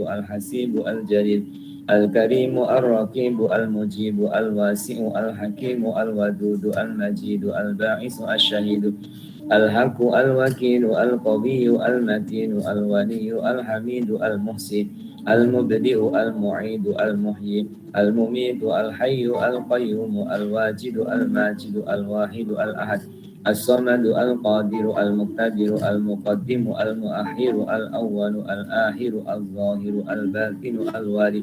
الحسيب الجليل الكريم الرقيب المجيب الواسع الحكيم الودود المجيد الباعث الشهيد الحق الوكيل القوي المتين الولي الحميد المحسن المبدئ المعيد المحيي المميت الحي القيوم الواجد الماجد الواحد الأحد الصمد القادر المقتدر المقدم المؤخر الأول الآخر الظاهر الباطن الوالي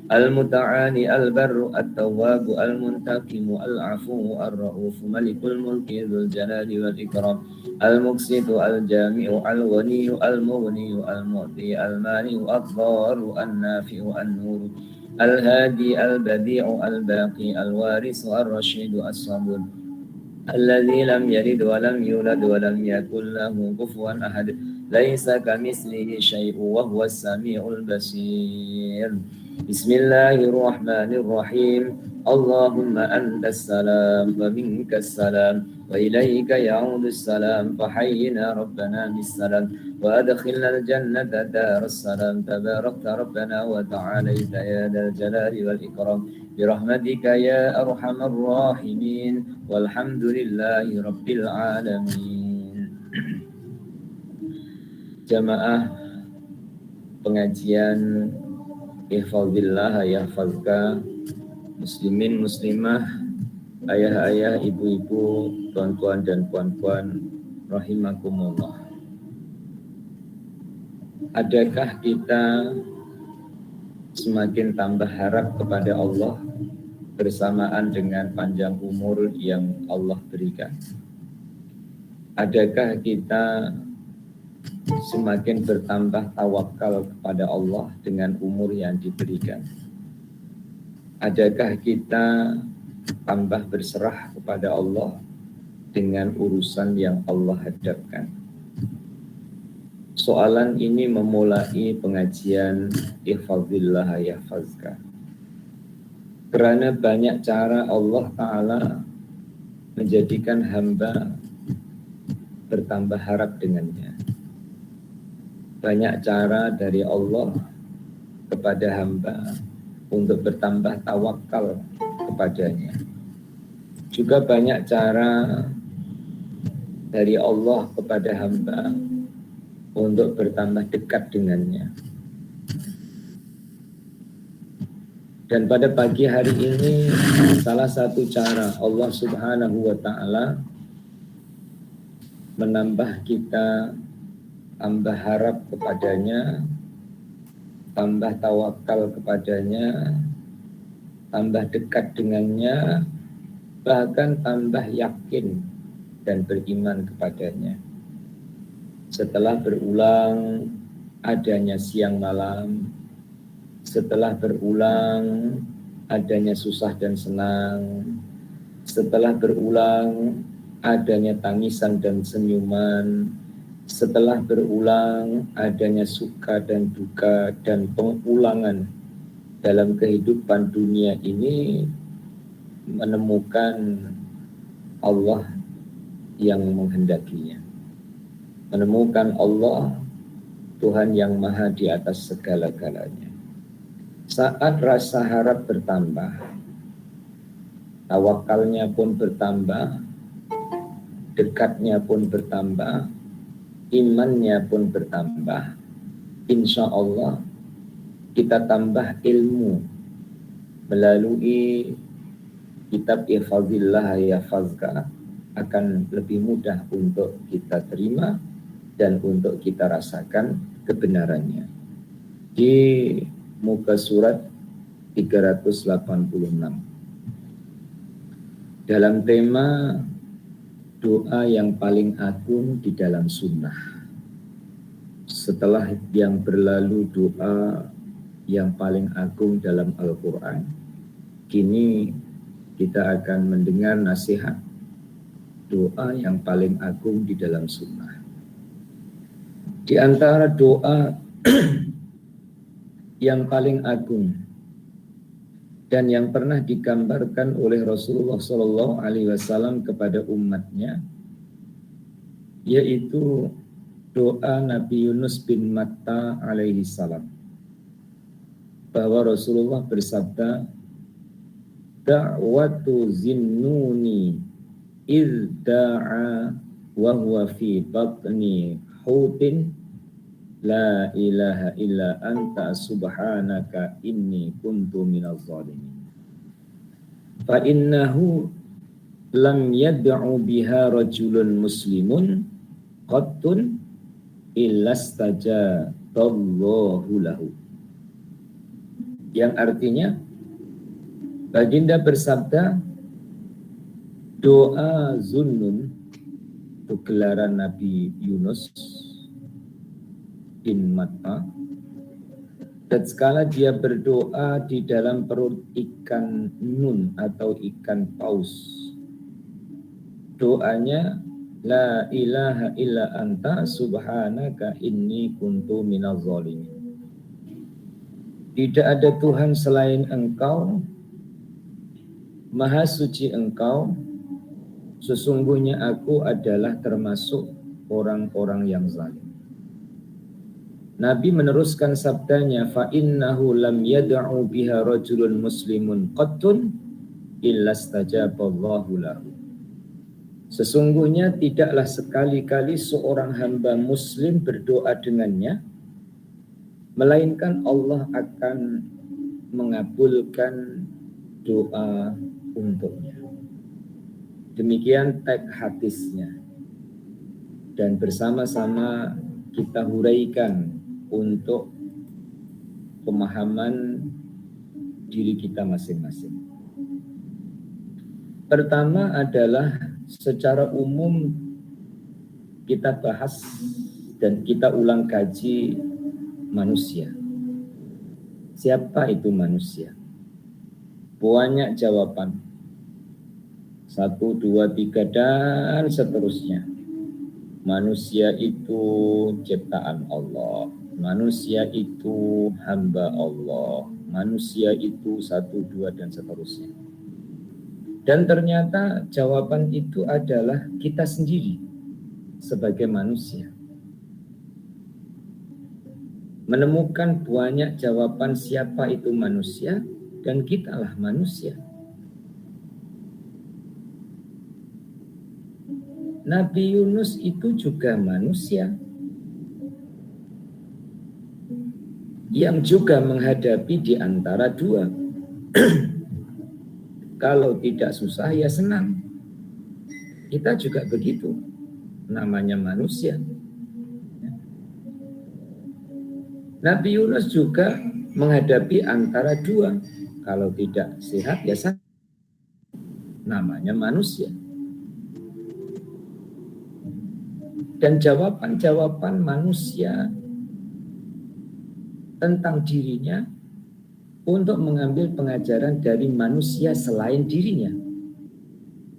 المتعالي البر التواب المنتقم العفو الرؤوف ملك الملك ذو الجلال والإكرام المقسط الجامع الغني المغني المعطي المانع الضار النافع النور الهادي البديع الباقي الوارث الرشيد الصبور الذي لم يلد ولم يولد ولم يكن له كفوا أحد ليس كمثله شيء وهو السميع البصير بسم الله الرحمن الرحيم اللهم أنت السلام ومنك السلام وإليك يعود السلام فحينا ربنا بالسلام وأدخلنا الجنة دار السلام تباركت ربنا وتعاليت يا ذا الجلال والإكرام برحمتك يا أرحم الراحمين والحمد لله رب العالمين. Jamaah pengajian Ihfazillah Yahfazka, muslimin muslimah, ayah-ayah, ibu-ibu, tuan-tuan dan puan-puan rahimakumullah. Adakah kita semakin tambah harap kepada Allah bersamaan dengan panjang umur yang Allah berikan? Adakah kita semakin bertambah tawakal kepada Allah dengan umur yang diberikan? Adakah kita tambah berserah kepada Allah dengan urusan yang Allah hadapkan? Soalan ini memulai pengajian Ihfazillah Yahfazka. Karena banyak cara Allah Ta'ala menjadikan hamba bertambah harap dengannya. Banyak cara dari Allah kepada hamba untuk bertambah tawakal kepadanya. Juga banyak cara dari Allah kepada hamba untuk bertambah dekat dengannya. Dan pada pagi hari ini salah satu cara Allah Subhanahu wa Ta'ala menambah kita tambah harap kepadanya, tambah tawakal kepadanya, tambah dekat dengannya, bahkan tambah yakin dan beriman kepadanya. Setelah berulang adanya siang malam, setelah berulang adanya susah dan senang, setelah berulang adanya tangisan dan senyuman, setelah berulang adanya suka dan duka dan pengulangan dalam kehidupan dunia ini, menemukan Allah yang menghendakinya, menemukan Allah Tuhan yang maha di atas segala-galanya. Saat rasa harap bertambah, tawakalnya pun bertambah, dekatnya pun bertambah, imannya pun bertambah. Insya Allah kita tambah ilmu melalui kitab Ihfazillah Yahfazka, akan lebih mudah untuk kita terima dan untuk kita rasakan kebenarannya. Di muka surat 386 dalam tema doa yang paling agung di dalam sunnah. Setelah yang berlalu doa yang paling agung dalam Al-Quran, kini kita akan mendengar nasihat doa yang paling agung di dalam sunnah. Di antara doa yang paling agung dan yang pernah digambarkan oleh Rasulullah SAW kepada umatnya, yaitu doa Nabi Yunus bin Matta alaihi salam. bahwa Rasulullah bersabda, da'watu zinnuni idh da'a wa huwa fi batni hutin la ilaha illa anta subhanaka inni kuntu minaz zalimin. Fa innahu lam yad'u biha rajulun muslimun qattun illa stajaballahu lahu. Yang artinya Baginda bersabda, doa Zunnun itu gelaran Nabi Yunus bin Matta, dan sekala dia berdoa di dalam perut ikan nun atau ikan paus, doanya la ilaha illa anta subhanaka inni kuntu minaz zalimin. Tidak ada Tuhan selain Engkau, Maha suci Engkau, sesungguhnya aku adalah termasuk orang-orang yang zalim. Nabi meneruskan sabdanya, fa innahu lam yad'u biha rajulun muslimun qattun illa stajaballahu lahu. Sesungguhnya tidaklah sekali-kali seorang hamba muslim berdoa dengannya, melainkan Allah akan mengabulkan doa untuknya. Demikian teks hadisnya. Dan bersama-sama kita huraikan untuk pemahaman diri kita masing-masing. Pertama adalah secara umum kita bahas dan kita ulang kaji manusia. Siapa itu manusia? Banyak jawaban. 1, 2, 3 dan seterusnya. Manusia itu ciptaan Allah. Manusia itu hamba Allah. Manusia itu 1, 2 dan seterusnya. Dan ternyata jawaban itu adalah kita sendiri sebagai manusia. Menemukan banyak jawaban siapa itu manusia, dan kitalah manusia. Nabi Yunus itu juga manusia yang juga menghadapi di antara dua. Kalau tidak susah ya senang. Kita juga begitu. Namanya manusia. Nabi Yunus juga menghadapi antara dua. Kalau tidak sehat ya sakit. Namanya manusia. Dan jawaban-jawaban manusia tentang dirinya untuk mengambil pengajaran dari manusia selain dirinya.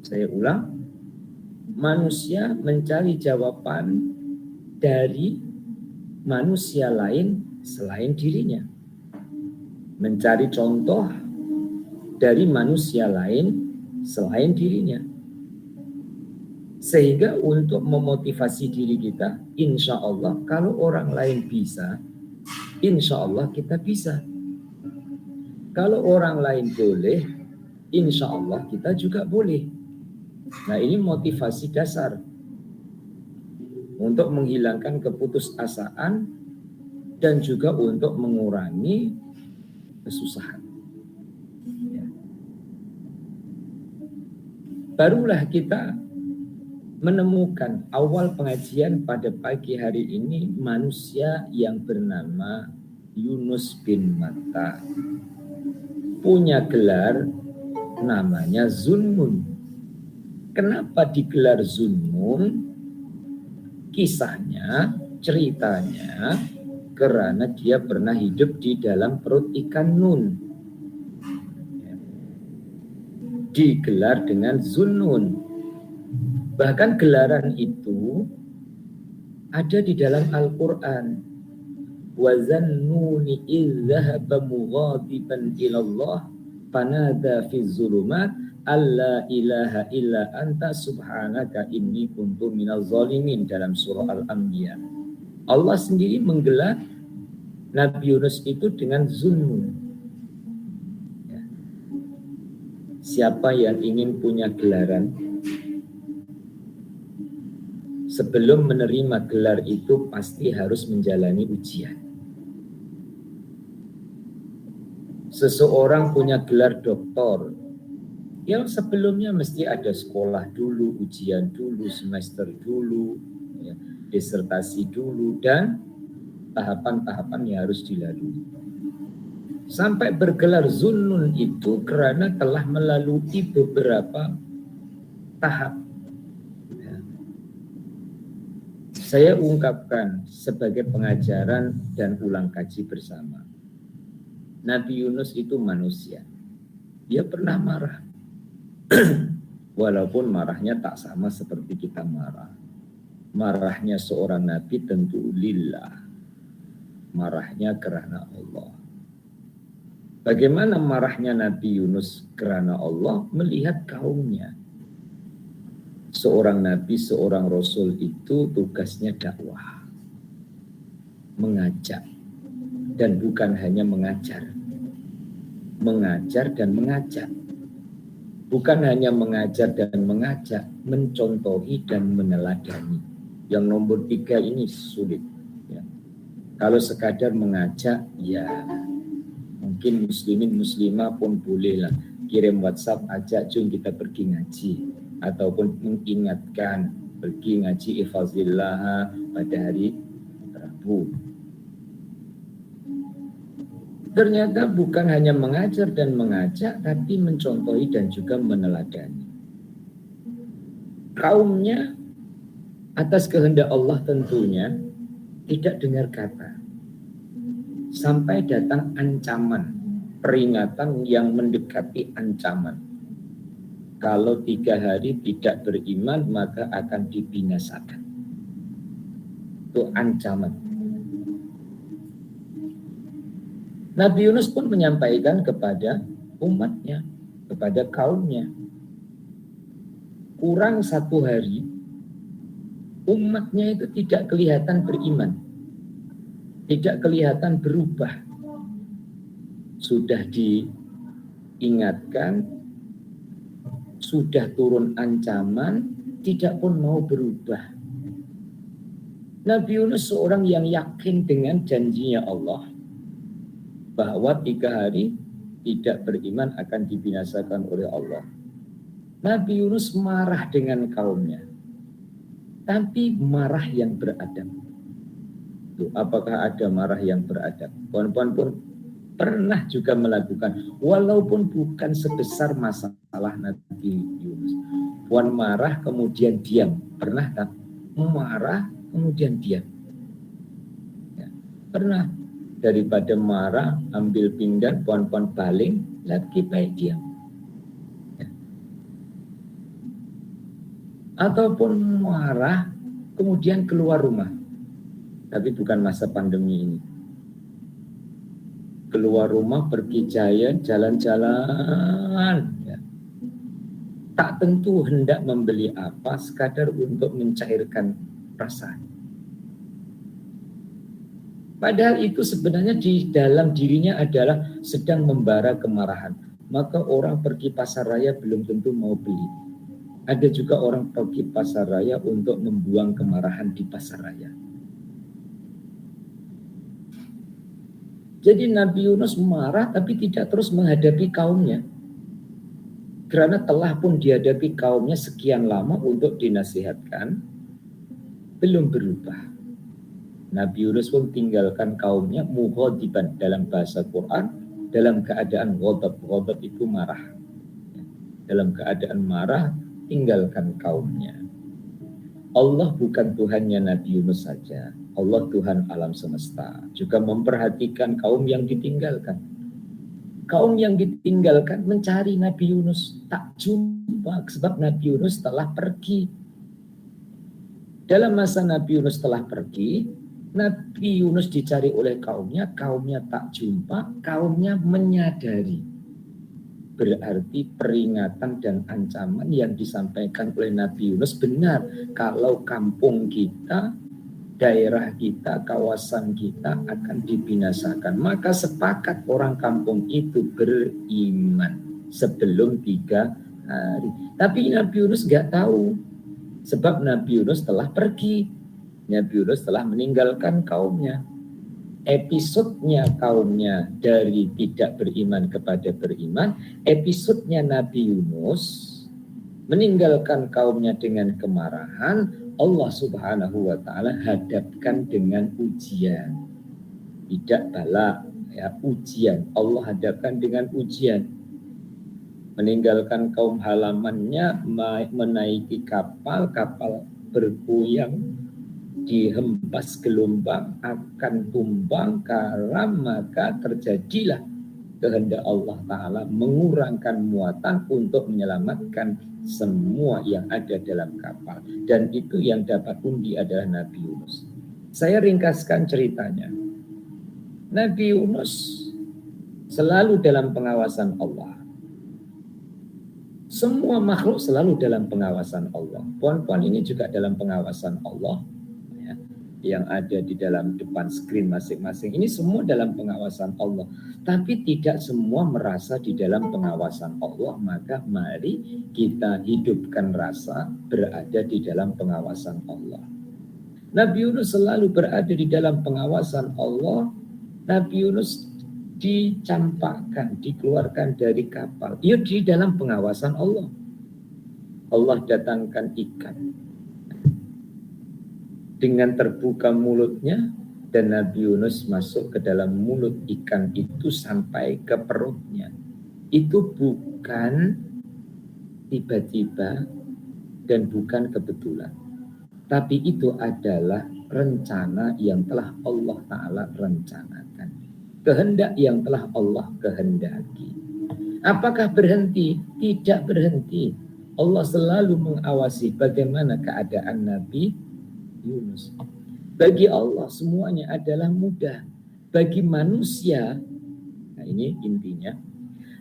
Saya ulang, manusia mencari jawaban dari manusia lain selain dirinya. Mencari contoh dari manusia lain selain dirinya. Sehingga untuk memotivasi diri kita, insya Allah kalau orang lain bisa, insya Allah kita bisa. Kalau orang lain boleh, insya Allah kita juga boleh. Nah, ini motivasi dasar untuk menghilangkan keputusasaan dan juga untuk mengurangi kesusahan. Ya. Barulah kita menemukan awal pengajian pada pagi hari ini manusia yang bernama Yunus bin Matta. Punya gelar namanya Zunnun. Kenapa digelar Zunnun? Kisahnya, ceritanya, karena dia pernah hidup di dalam perut ikan nun. Digelar dengan Zunnun. Bahkan gelaran itu ada di dalam Al-Quran. Wa zannuni idh dhahaba mughadiban ilallah fanada fi zulumat alla ilaha illa anta subhanaka inni kuntu minaz zalimin dalam surah Al-Anbiya. Allah sendiri menggelar Nabi Yunus itu dengan Zunnun. siapa yang ingin punya gelaran, sebelum menerima gelar itu pasti harus menjalani ujian. Seseorang punya gelar doktor, ya sebelumnya mesti ada sekolah dulu, ujian dulu, semester dulu, ya, disertasi dulu, dan tahapan-tahapan yang harus dilalui. Sampai bergelar zunnun itu karena telah melalui beberapa tahap. Ya. Saya ungkapkan sebagai pengajaran dan ulang kaji bersama. Nabi Yunus itu manusia. Dia pernah marah. Walaupun marahnya tak sama seperti kita marah. Marahnya seorang nabi tentu lillah. Marahnya karena Allah. Bagaimana marahnya Nabi Yunus karena Allah? Melihat kaumnya. Seorang nabi, seorang rasul itu tugasnya dakwah. Mengajak. Dan bukan hanya mengajar. Mengajar dan mengajak. Bukan hanya mengajar dan mengajak, mencontohi dan meneladani. Yang nomor 3 ini sulit. Ya. Kalau sekadar mengajak, ya mungkin muslimin muslimah pun bolehlah kirim WhatsApp, ajak jom kita pergi ngaji, ataupun mengingatkan pergi ngaji ifazillah pada hari Rabu. Ternyata bukan hanya mengajar dan mengajak, tapi mencontohi dan juga meneladani. Kaumnya atas kehendak Allah tentunya tidak dengar kata. Sampai datang ancaman, peringatan yang mendekati ancaman. Kalau 3 hari tidak beriman, maka akan dibinasakan. Itu ancaman. Nabi Yunus pun menyampaikan kepada umatnya, kepada kaumnya. Kurang 1 hari, umatnya itu tidak kelihatan beriman. Tidak kelihatan berubah. Sudah diingatkan, sudah turun ancaman, tidak pun mau berubah. Nabi Yunus seorang yang yakin dengan janjinya Allah, bahwa 3 hari tidak beriman akan dibinasakan oleh Allah. Nabi Yunus marah dengan kaumnya, tapi marah yang beradab. Tuh, apakah ada marah yang beradab? Puan-puan pun pernah juga melakukan, walaupun bukan sebesar masalah Nabi Yunus. Puan marah kemudian diam, pernah tak? Marah kemudian diam, ya, pernah. Daripada marah, ambil pinggan, puan-puan baling, lagi baik diam. Ya. Ataupun marah, kemudian keluar rumah. Tapi bukan masa pandemi ini. Keluar rumah, pergi jalan-jalan. Ya. Tak tentu hendak membeli apa, sekadar untuk mencairkan perasaan. Padahal itu sebenarnya di dalam dirinya adalah sedang membara kemarahan. Maka orang pergi pasar raya belum tentu mau beli. Ada juga orang pergi pasar raya untuk membuang kemarahan di pasar raya. Jadi Nabi Yunus marah tapi tidak terus menghadapi kaumnya. Karena telah pun dihadapi kaumnya sekian lama untuk dinasihatkan, belum berubah. Nabi Yunus pun tinggalkan kaumnya mughadiban, dalam bahasa Quran dalam keadaan ghadab. Ghadab itu marah. Dalam keadaan marah tinggalkan kaumnya. Allah bukan Tuhannya Nabi Yunus saja. Allah Tuhan alam semesta. Juga memperhatikan kaum yang ditinggalkan. Kaum yang ditinggalkan mencari Nabi Yunus, tak jumpa sebab Nabi Yunus telah pergi. Dalam masa Nabi Yunus telah pergi, Nabi Yunus dicari oleh kaumnya tak jumpa, kaumnya menyadari. Berarti peringatan dan ancaman yang disampaikan oleh Nabi Yunus benar. Kalau kampung kita, daerah kita, kawasan kita akan dibinasakan, maka sepakat orang kampung itu beriman. sebelum 3 hari. Tapi Nabi Yunus nggak tahu, sebab Nabi Yunus telah pergi. Nabi Yunus telah meninggalkan kaumnya. Episodenya kaumnya dari tidak beriman kepada beriman, episodenya Nabi Yunus meninggalkan kaumnya dengan kemarahan, Allah Subhanahu wa taala hadapkan dengan ujian. Tidak bala, ya, ujian. Allah hadapkan dengan ujian. Meninggalkan kaum halamannya, menaiki kapal bergoyang, dihempas gelombang, akan tumbang karam, maka terjadilah kehendak Allah Ta'ala mengurangkan muatan untuk menyelamatkan semua yang ada dalam kapal. Dan itu yang dapat undi adalah Nabi Yunus. Saya ringkaskan ceritanya. Nabi Yunus selalu dalam pengawasan Allah. Semua makhluk selalu dalam pengawasan Allah. Pohon-pohon ini juga dalam pengawasan Allah. Yang ada di dalam depan screen masing-masing ini semua dalam pengawasan Allah, tapi tidak semua merasa di dalam pengawasan Allah. Maka mari kita hidupkan rasa berada di dalam pengawasan Allah. Nabi Yunus selalu berada di dalam pengawasan Allah. Nabi Yunus dicampakkan, dikeluarkan dari kapal, ia di dalam pengawasan Allah. Allah datangkan ikan dengan terbuka mulutnya, dan Nabi Yunus masuk ke dalam mulut ikan itu sampai ke perutnya. Itu bukan tiba-tiba dan bukan kebetulan, tapi itu adalah rencana yang telah Allah Ta'ala rencanakan, kehendak yang telah Allah kehendaki. Apakah berhenti? Tidak berhenti. Allah selalu mengawasi bagaimana keadaan Nabi Yunus. Bagi Allah semuanya adalah mudah. Bagi manusia, nah ini intinya,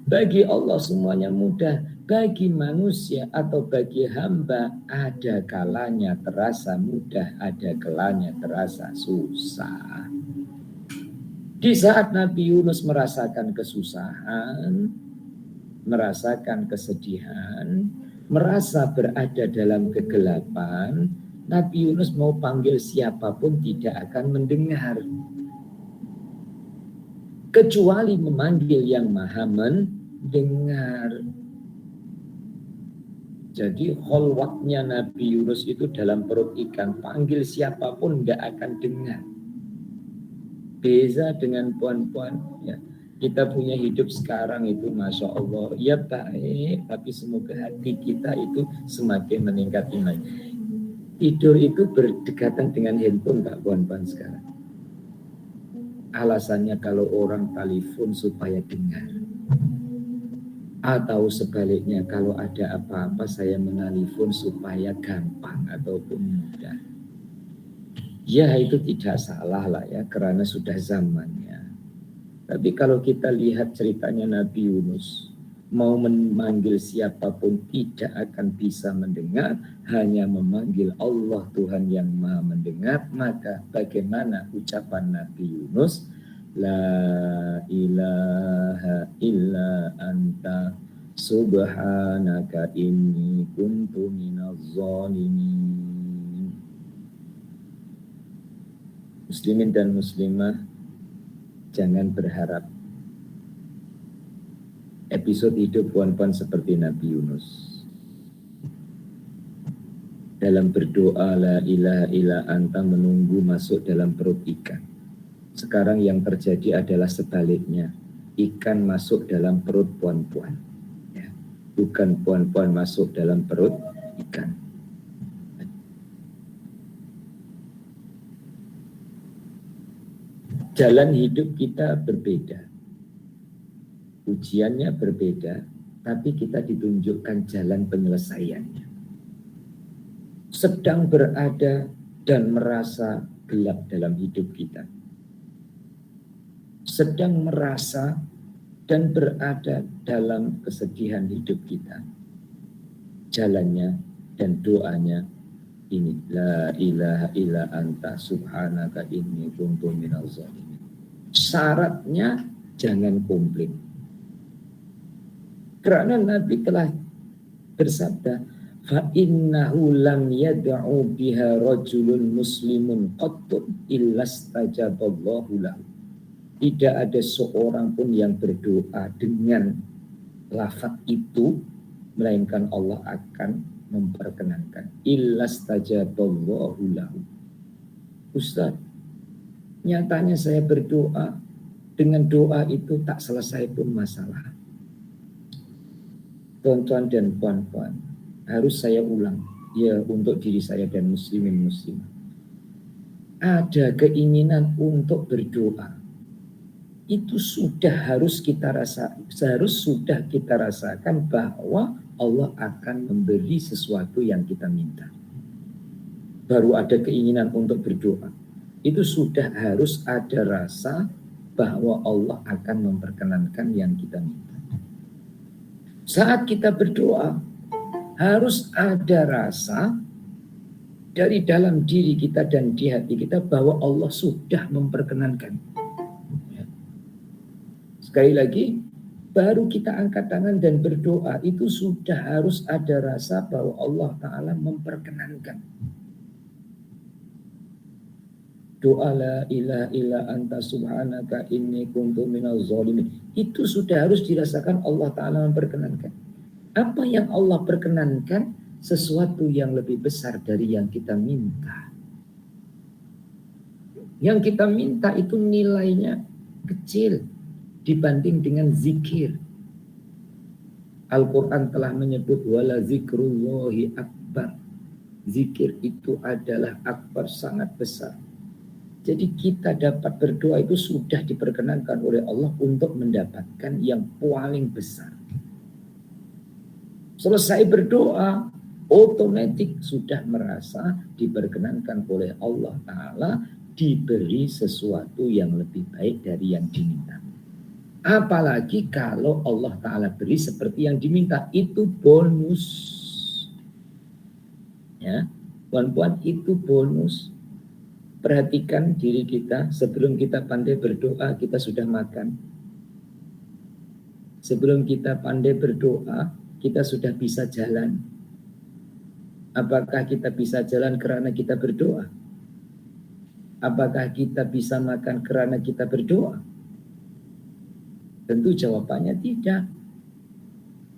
bagi Allah semuanya mudah. Bagi manusia atau bagi hamba ada kalanya terasa mudah, ada kalanya terasa susah. Di saat Nabi Yunus merasakan kesusahan, merasakan kesedihan, merasa berada dalam kegelapan, Nabi Yunus mau panggil siapapun tidak akan mendengar, kecuali memanggil yang maha mendengar. Jadi kholwatnya Nabi Yunus itu dalam perut ikan, panggil siapapun tidak akan dengar. Beza dengan puan-puan, ya. Kita punya hidup sekarang itu Masya Allah, ya baik, tapi semoga hati kita itu semakin meningkat iman. Tidur itu berdekatan dengan handphone, Pak puan-puan sekarang. Alasannya kalau orang telepon supaya dengar. Atau sebaliknya kalau ada apa-apa saya menelpon supaya gampang ataupun mudah. Ya itu tidak salah lah ya, karena sudah zamannya. Tapi kalau kita lihat ceritanya Nabi Yunus, mau memanggil siapapun tidak akan bisa mendengar, hanya memanggil Allah Tuhan yang maha mendengar. Maka bagaimana ucapan Nabi Yunus, la ilaha illa anta subhanaka inni kuntu minaz zalimin. Muslimin dan muslimah, jangan berharap episode hidup puan-puan seperti Nabi Yunus. Dalam berdoa la ilaha illa anta menunggu masuk dalam perut ikan. Sekarang yang terjadi adalah sebaliknya. Ikan masuk dalam perut puan-puan. Ya. Bukan puan-puan masuk dalam perut ikan. Jalan hidup kita berbeda. Ujiannya berbeda, tapi kita ditunjukkan jalan penyelesaiannya. Sedang berada dan merasa gelap dalam hidup kita. Sedang merasa dan berada dalam kesedihan hidup kita. Jalannya dan doanya ini, la ilaha illa anta subhanaka inni kuntu minaz zalimin. Syaratnya jangan komplain. Karena Nabi telah bersabda, fa innahu lam yad'u biha rajulun muslimun qattun illa stajaballahu lahu. Tidak ada seorang pun yang berdoa dengan lafaz itu melainkan Allah akan memperkenankan. Illa stajaballahu lahu. Ustaz, nyatanya saya berdoa, dengan doa itu tak selesai pun masalah. Tuan-tuan dan puan-puan, harus saya ulang ya untuk diri saya dan muslimin muslimah. Ada keinginan untuk berdoa, itu sudah kita rasakan bahwa Allah akan memberi sesuatu yang kita minta. Baru ada keinginan untuk berdoa, itu sudah harus ada rasa bahwa Allah akan memperkenankan yang kita minta. Saat kita berdoa, harus ada rasa dari dalam diri kita dan di hati kita bahwa Allah sudah memperkenankan. Ya. Sekali lagi, baru kita angkat tangan dan berdoa, itu sudah harus ada rasa bahwa Allah Ta'ala memperkenankan. Doa la ilaha illa anta subhanaka inni kuntu minaz zalimin. Itu sudah harus dirasakan Allah Ta'ala memperkenankan. Apa yang Allah perkenankan? Sesuatu yang lebih besar dari yang kita minta. Yang kita minta itu nilainya kecil dibanding dengan zikir. Al-Quran telah menyebut wala zikrullahi akbar. Zikir itu adalah akbar, sangat besar. Jadi kita dapat berdoa itu sudah diperkenankan oleh Allah untuk mendapatkan yang paling besar. Selesai berdoa, otomatis sudah merasa diperkenankan oleh Allah Ta'ala, diberi sesuatu yang lebih baik dari yang diminta. Apalagi kalau Allah Ta'ala beri seperti yang diminta, itu bonus. Ya, puan-puan, itu bonus. Perhatikan diri kita, sebelum kita pandai berdoa, kita sudah makan. Sebelum kita pandai berdoa, kita sudah bisa jalan. Apakah kita bisa jalan karena kita berdoa? Apakah kita bisa makan karena kita berdoa? Tentu jawabannya tidak.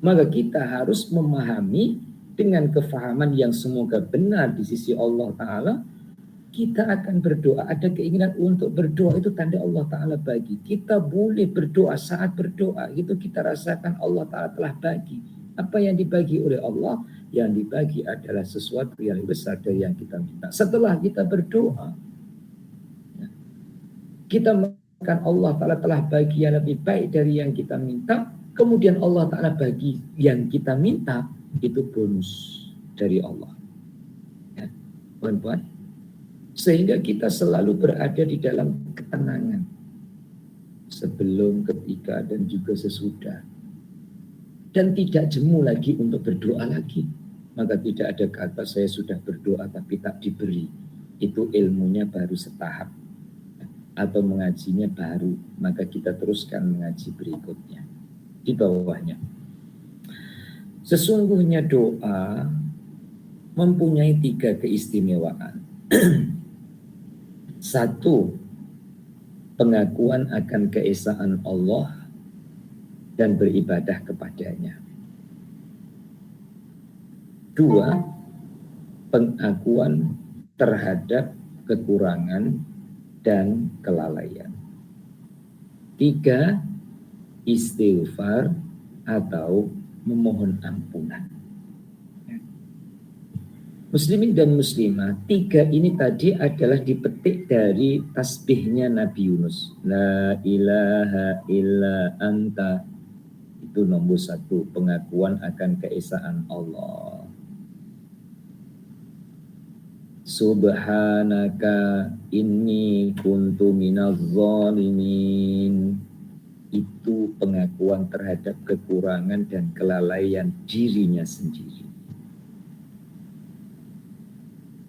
Maka kita harus memahami dengan kefahaman yang semoga benar di sisi Allah Ta'ala. Kita akan berdoa, ada keinginan untuk berdoa, itu tanda Allah Ta'ala bagi. Kita boleh berdoa, saat berdoa itu kita rasakan Allah Ta'ala telah bagi. Apa yang dibagi oleh Allah? Yang dibagi adalah sesuatu yang lebih besar dari yang kita minta. Setelah kita berdoa, kita mengatakan Allah Ta'ala telah bagi yang lebih baik dari yang kita minta. Kemudian Allah Ta'ala bagi yang kita minta, itu bonus dari Allah. Ya, puan-puan. Sehingga kita selalu berada di dalam ketenangan. Sebelum, ketika, dan juga sesudah. Dan tidak jemu lagi untuk berdoa lagi. Maka tidak ada kata saya sudah berdoa tapi tak diberi. Itu ilmunya baru setahap. Atau mengajinya baru. Maka kita teruskan mengaji berikutnya. Di bawahnya. Sesungguhnya doa mempunyai 3 keistimewaan. 1, pengakuan akan keesaan Allah dan beribadah kepadanya. 2, pengakuan terhadap kekurangan dan kelalaian. 3, istighfar atau memohon ampunan. Muslimin dan muslimah, 3 ini tadi adalah dipetik dari tasbihnya Nabi Yunus. La ilaha illa anta. Itu nomor 1, pengakuan akan keesaan Allah. Subhanaka inni kuntu minaz zalimin. Itu pengakuan terhadap kekurangan dan kelalaian dirinya sendiri.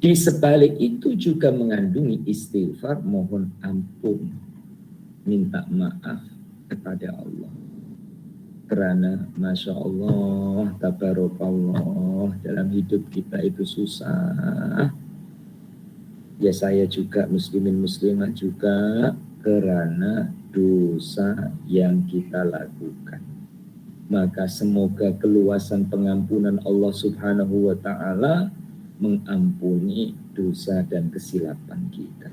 Di sebalik itu juga mengandungi istighfar, mohon ampun, minta maaf kepada Allah. Karena Masya Allah, tabarakallah, dalam hidup kita itu susah. Ya saya juga, muslimin muslimah juga, karena dosa yang kita lakukan. Maka semoga keluasan pengampunan Allah Subhanahu wa Ta'ala mengampuni dosa dan kesilapan kita.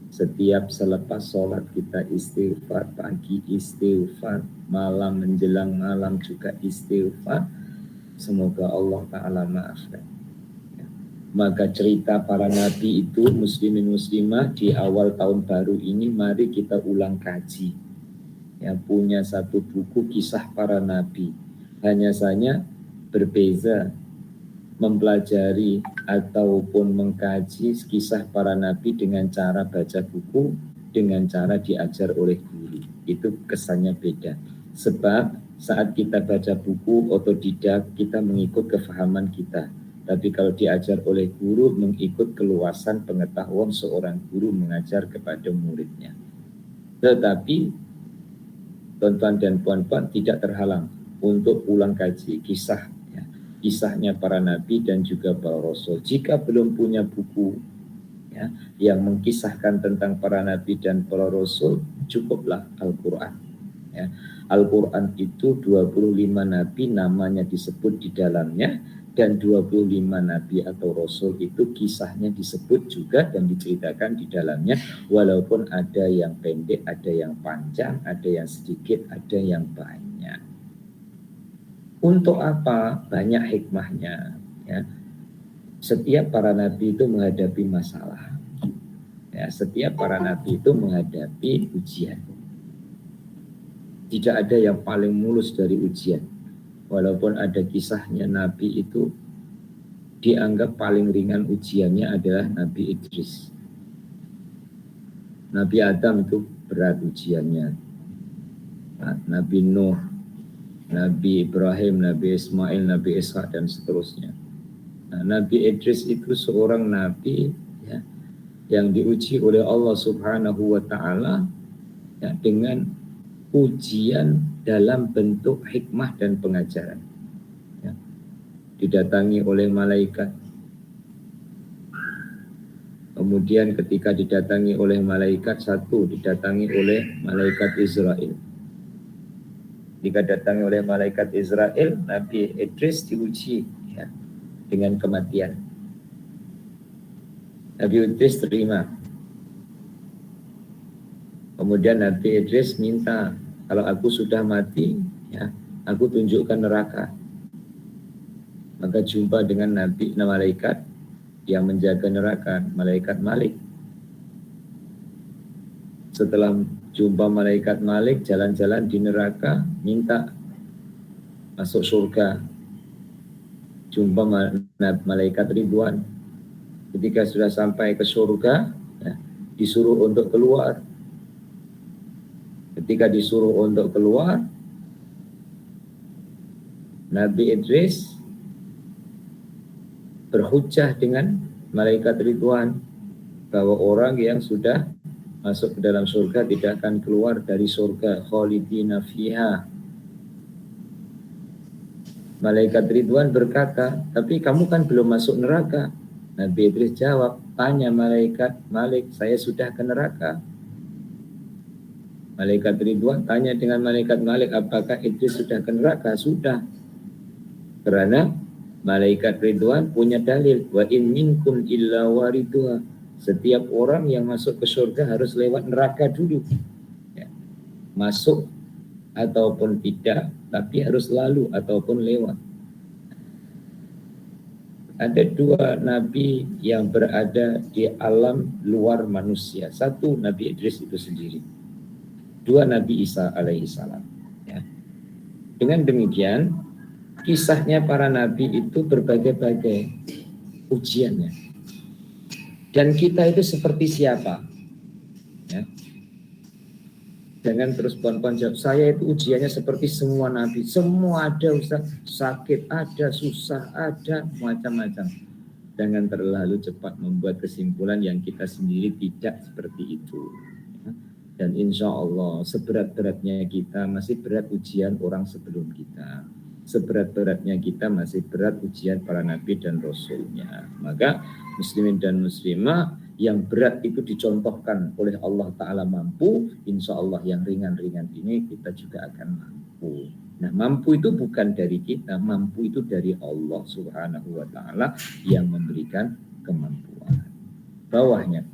Setiap selepas sholat kita istighfar, pagi istighfar, malam menjelang malam juga istighfar. Semoga Allah Ta'ala maafkan. Maka cerita para nabi itu, muslimin muslimah, di awal tahun baru ini mari kita ulang kaji. Ya, punya satu buku kisah para nabi. Hanya saja berbeza mempelajari ataupun mengkaji kisah para nabi dengan cara baca buku, dengan cara diajar oleh guru. Itu kesannya beda. Sebab saat kita baca buku otodidak, kita mengikut kefahaman kita. Tapi kalau diajar oleh guru, mengikut keluasan pengetahuan seorang guru mengajar kepada muridnya. Tetapi tuan-tuan dan puan-puan tidak terhalang untuk ulang kaji kisahnya para nabi dan juga para rasul. Jika belum punya buku ya, yang mengkisahkan tentang para nabi dan para rasul, cukuplah Al-Quran. Ya. Al-Quran itu 25 nabi namanya disebut di dalamnya, dan 25 nabi atau rasul itu kisahnya disebut juga dan diceritakan di dalamnya, walaupun ada yang pendek, ada yang panjang, ada yang sedikit, ada yang banyak. Untuk apa? Banyak hikmahnya. Ya. Setiap para nabi itu menghadapi masalah. Ya, setiap para nabi itu menghadapi ujian. Tidak ada yang paling mulus dari ujian. Walaupun ada kisahnya nabi itu dianggap paling ringan ujiannya adalah Nabi Idris. Nabi Adam itu berat ujiannya. Nabi Nuh, Nabi Ibrahim, Nabi Ismail, Nabi Ishak dan seterusnya. Nah, Nabi Idris itu seorang nabi ya, yang diuji oleh Allah Subhanahu wa Ta'ala ya, dengan ujian dalam bentuk hikmah dan pengajaran. Ya. Didatangi oleh malaikat. Kemudian ketika didatangi oleh malaikat, satu didatangi oleh malaikat Israel. Jika datangi oleh malaikat Israel, Nabi Idris diuji ya, dengan kematian. Nabi Idris terima. Kemudian Nabi Idris minta, kalau aku sudah mati, ya, aku tunjukkan neraka. Maka jumpa dengan Nabi malaikat yang menjaga neraka, malaikat Malik. Setelah jumpa malaikat Malik, jalan-jalan di neraka, minta masuk surga. Jumpa malaikat Ridwan. Ketika sudah sampai ke surga, ya, disuruh untuk keluar. Ketika disuruh untuk keluar, Nabi Idris berhujjah dengan malaikat Ridwan bahwa orang yang sudah masuk ke dalam surga tidak akan keluar dari surga, khalidina fiha. Malaikat Ridwan berkata, tapi kamu kan belum masuk neraka. Nabi Idris jawab, tanya malaikat Malik, saya sudah ke neraka. Malaikat Ridwan tanya dengan malaikat Malik, apakah Idris sudah ke neraka? Sudah. Karena malaikat Ridwan punya dalil, wa in minkum illa wariduha. Setiap orang yang masuk ke surga harus lewat neraka dulu. Ya. Masuk ataupun tidak, tapi harus lalu ataupun lewat. Ada dua nabi yang berada di alam luar manusia. Satu Nabi Idris itu sendiri. Dua Nabi Isa alaihi salam. Ya. Dengan demikian, kisahnya para nabi itu berbagai-bagai ujiannya. Dan kita itu seperti siapa? Ya. Jangan terus puan-puan jawab, saya itu ujiannya seperti semua nabi. Semua ada, Ustaz. Sakit ada, susah ada, macam-macam. Jangan terlalu cepat membuat kesimpulan yang kita sendiri tidak seperti itu. Ya. Dan insya Allah seberat-beratnya kita masih berat ujian orang sebelum kita. Seberat-beratnya kita masih berat ujian para nabi dan rasulnya. Maka muslimin dan muslimah yang berat itu dicontohkan oleh Allah Ta'ala mampu, insya Allah yang ringan-ringan ini kita juga akan mampu. Nah, mampu itu bukan dari kita, mampu itu dari Allah Subhanahu wa Ta'ala yang memberikan kemampuan. Bawahnya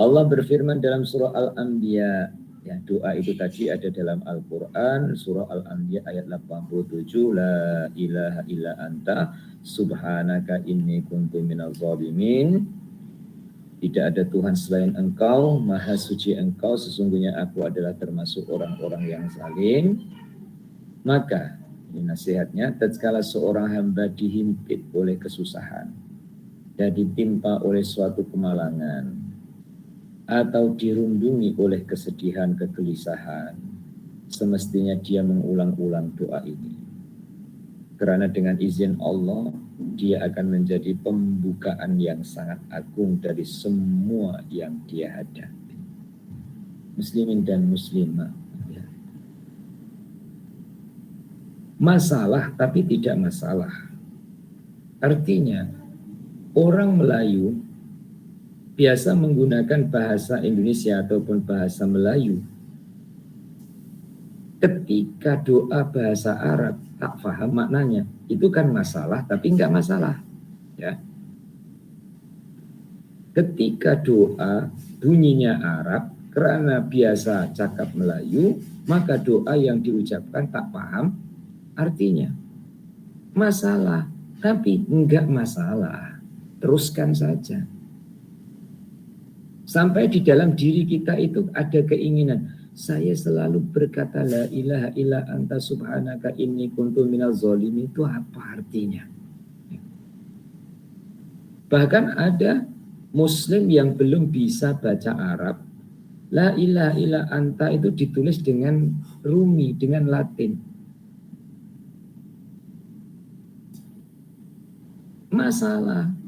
Allah berfirman dalam surah Al-Anbiya, ya, doa itu tadi ada dalam Al-Quran, surah Al-Anbiya ayat 87, la ilaha illa anta subhanaka inni kuntu minaz zalimin. Tidak ada Tuhan selain engkau, maha suci engkau, sesungguhnya aku adalah termasuk orang-orang yang zalim. Maka, ini nasihatnya, tatkala seorang hamba dihimpit oleh kesusahan dan ditimpa oleh suatu kemalangan, atau dirundungi oleh kesedihan, kegelisahan, semestinya dia mengulang-ulang doa ini. Karena dengan izin Allah, dia akan menjadi pembukaan yang sangat agung dari semua yang dia hadapi. Muslimin dan muslimah. Ya. Masalah tapi tidak masalah. Artinya, orang Melayu biasa menggunakan bahasa Indonesia ataupun bahasa Melayu. Ketika doa bahasa Arab tak paham maknanya, itu kan masalah tapi enggak masalah. Ya. Ketika doa bunyinya Arab karena biasa cakap Melayu, maka doa yang diucapkan tak paham artinya. Masalah tapi enggak masalah. Teruskan saja. Sampai di dalam diri kita itu ada keinginan. Saya selalu berkata la ilaha illa anta subhanaka inni kuntu minaz zalimin. Itu apa artinya? Bahkan ada Muslim yang belum bisa baca Arab. La ilaha illa anta itu ditulis dengan Rumi, dengan Latin. Masalah.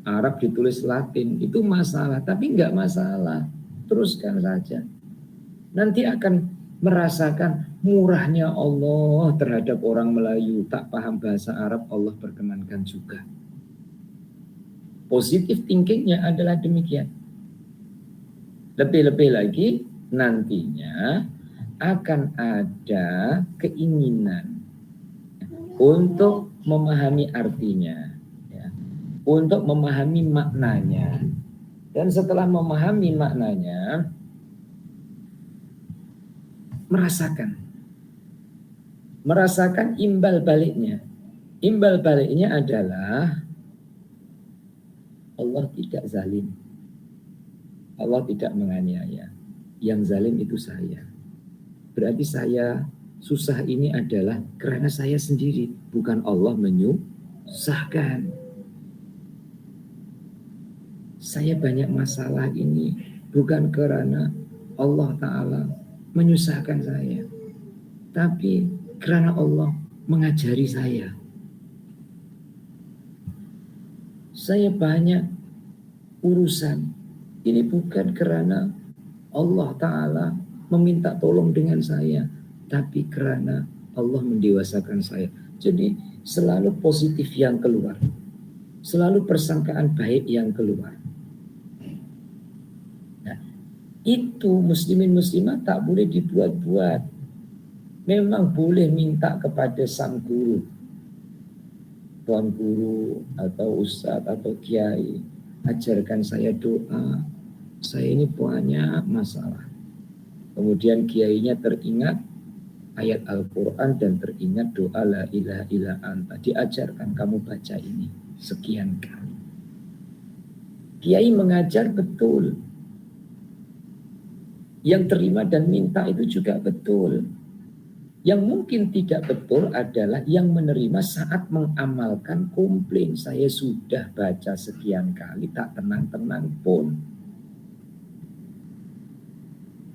Arab ditulis Latin, itu masalah, tapi enggak masalah. Teruskan saja. Nanti akan merasakan murahnya Allah terhadap orang Melayu. Tak paham bahasa Arab, Allah perkenankan juga. Positive thinkingnya adalah demikian. Lebih-lebih lagi, nantinya akan ada keinginan untuk memahami artinya. Untuk memahami maknanya. Dan setelah memahami maknanya, merasakan imbal baliknya. Imbal baliknya adalah Allah tidak zalim. Allah tidak menganiaya. Yang zalim itu saya. Berarti saya susah ini adalah karena saya sendiri, bukan Allah menyusahkan. Saya banyak masalah ini bukan karena Allah Ta'ala menyusahkan saya, tapi karena Allah mengajari saya. Saya banyak urusan ini bukan karena Allah Ta'ala meminta tolong dengan saya, tapi karena Allah mendewasakan saya. Jadi selalu positif yang keluar, selalu persangkaan baik yang keluar. Itu muslimin muslimah tak boleh dibuat-buat. Memang boleh minta kepada sang guru, tuan guru atau ustadz atau kiai, ajarkan saya doa, saya ini banyak masalah. Kemudian kiainya teringat ayat Al-Quran dan teringat doa la ilaha illa anta, diajarkan kamu baca ini sekian kali. Kiai mengajar betul, yang terima dan minta itu juga betul. Yang mungkin tidak betul adalah yang menerima saat mengamalkan komplain. Saya sudah baca sekian kali tak tenang-tenang pun.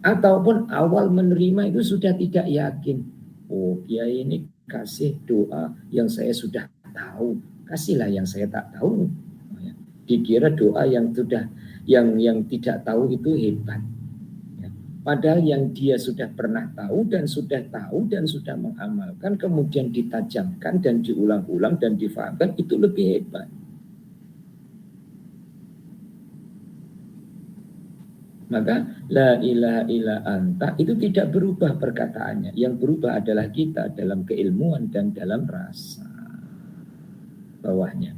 Ataupun awal menerima itu sudah tidak yakin. Oh, kiai ini kasih doa yang saya sudah tahu. Kasihlah yang saya tak tahu. Dikira doa yang sudah yang tidak tahu itu hebat. Padahal yang dia sudah pernah tahu dan sudah mengamalkan, kemudian ditajamkan dan diulang-ulang dan difahamkan, itu lebih hebat. Maka la ilaha illa anta itu tidak berubah perkataannya. Yang berubah adalah kita dalam keilmuan dan dalam rasa. Bawahnya.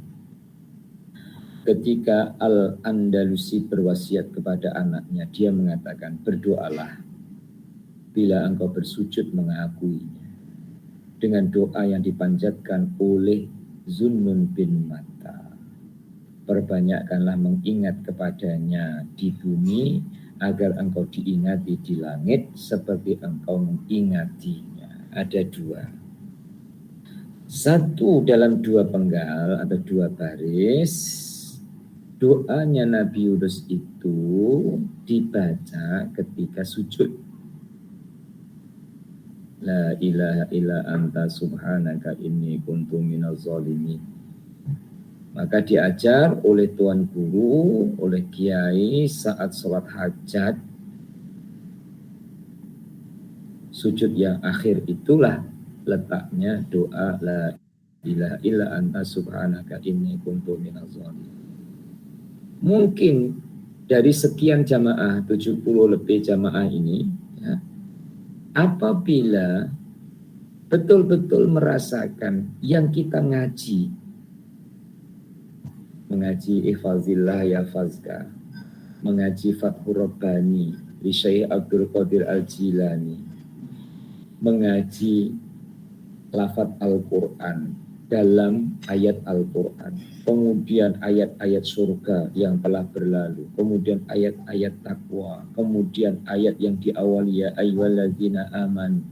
Ketika Al-Andalusi berwasiat kepada anaknya, dia mengatakan, berdoalah bila engkau bersujud mengakuinya. Dengan doa yang dipanjatkan oleh Zunnun bin Matta. Perbanyakkanlah mengingat kepadanya di bumi, agar engkau diingati di langit seperti engkau mengingatinya. Ada dua. Satu dalam dua penggal atau dua baris, doanya Nabi Yunus itu dibaca ketika sujud. La ilaha illa anta subhanaka inni kuntu minaz zalimin. Maka diajar oleh tuan guru, oleh kiai saat sholat hajat, sujud yang akhir itulah letaknya doa la ilaha illa anta subhanaka inni kuntu minaz zalimin. Mungkin dari sekian jamaah, 70 lebih jamaah ini, ya, apabila betul-betul merasakan yang kita ngaji, mengaji Ihfazillah Yahfazka, mengaji Fathur Rabbani li Syekh Abdul Qadir Al-Jilani, mengaji lafaz Al-Quran dalam ayat Al-Quran, kemudian ayat-ayat surga yang telah berlalu, kemudian ayat-ayat takwa, kemudian ayat yang diawali ya ayyuhalladzina amanu.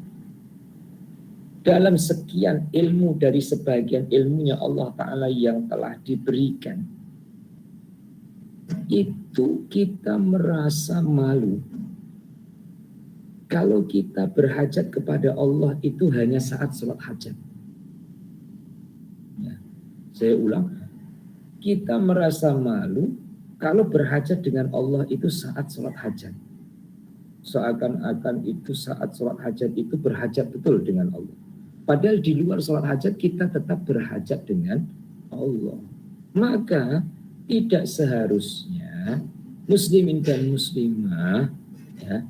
Dalam sekian ilmu dari sebagian ilmunya Allah Ta'ala yang telah diberikan, itu kita merasa malu kalau kita berhajat kepada Allah itu hanya saat sholat hajat. Ya, saya ulang, kita merasa malu kalau berhajat dengan Allah itu saat sholat hajat. Seakan-akan itu saat sholat hajat itu berhajat betul dengan Allah. Padahal di luar sholat hajat kita tetap berhajat dengan Allah. Maka tidak seharusnya muslimin dan muslimah, ya,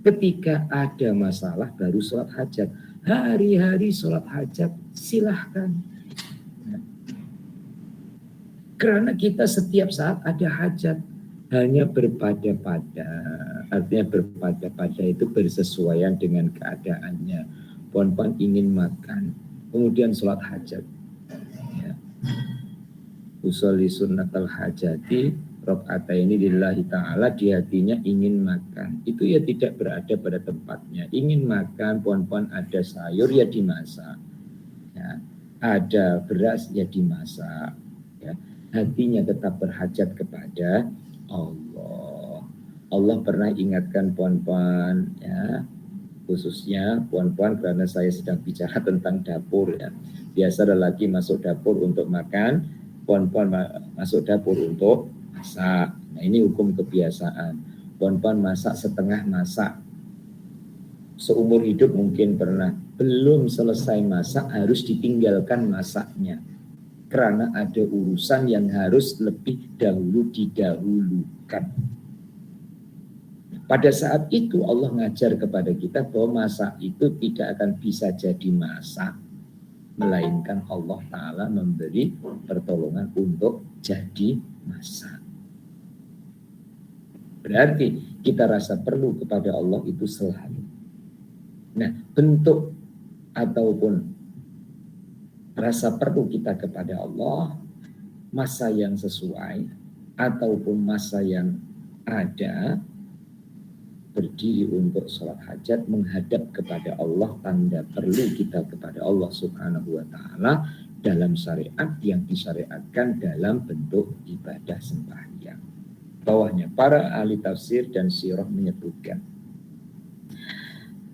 ketika ada masalah baru sholat hajat. Hari-hari sholat hajat silahkan. Ya. Karena kita setiap saat ada hajat. Hanya berpada-pada. Artinya berpada-pada itu bersesuaian dengan keadaannya. Puan-puan ingin makan, kemudian sholat hajat. Ya. Usolli sunnatal hajati, rok'ataini lillahi ta'ala, di hatinya ingin makan. Itu ya tidak berada pada tempatnya. Ingin makan, puan-puan ada sayur ya dimasak. Ya. Ada beras ya dimasak. Ya. Hatinya tetap berhajat kepada Allah. Allah pernah ingatkan puan-puan, ya, khususnya puan-puan karena saya sedang bicara tentang dapur, ya. Biasa lelaki masuk dapur untuk makan, puan-puan masuk dapur untuk masak. Nah, ini hukum kebiasaan. Puan-puan masak setengah masak. Seumur hidup mungkin pernah. Belum selesai masak harus ditinggalkan masaknya. Karena ada urusan yang harus lebih dahulu didahulukan. Pada saat itu Allah ngajar kepada kita bahwa masak itu tidak akan bisa jadi masak, melainkan Allah Ta'ala memberi pertolongan untuk jadi masak. Berarti kita rasa perlu kepada Allah itu selalu. Nah, bentuk ataupun rasa perlu kita kepada Allah, masa yang sesuai ataupun masa yang ada, berdiri untuk sholat hajat, menghadap kepada Allah, tanda perlu kita kepada Allah Subhanahu wa Ta'ala dalam syariat yang disyariatkan dalam bentuk ibadah sembahyang. Bawahnya, para ahli tafsir dan sirah menyebutkan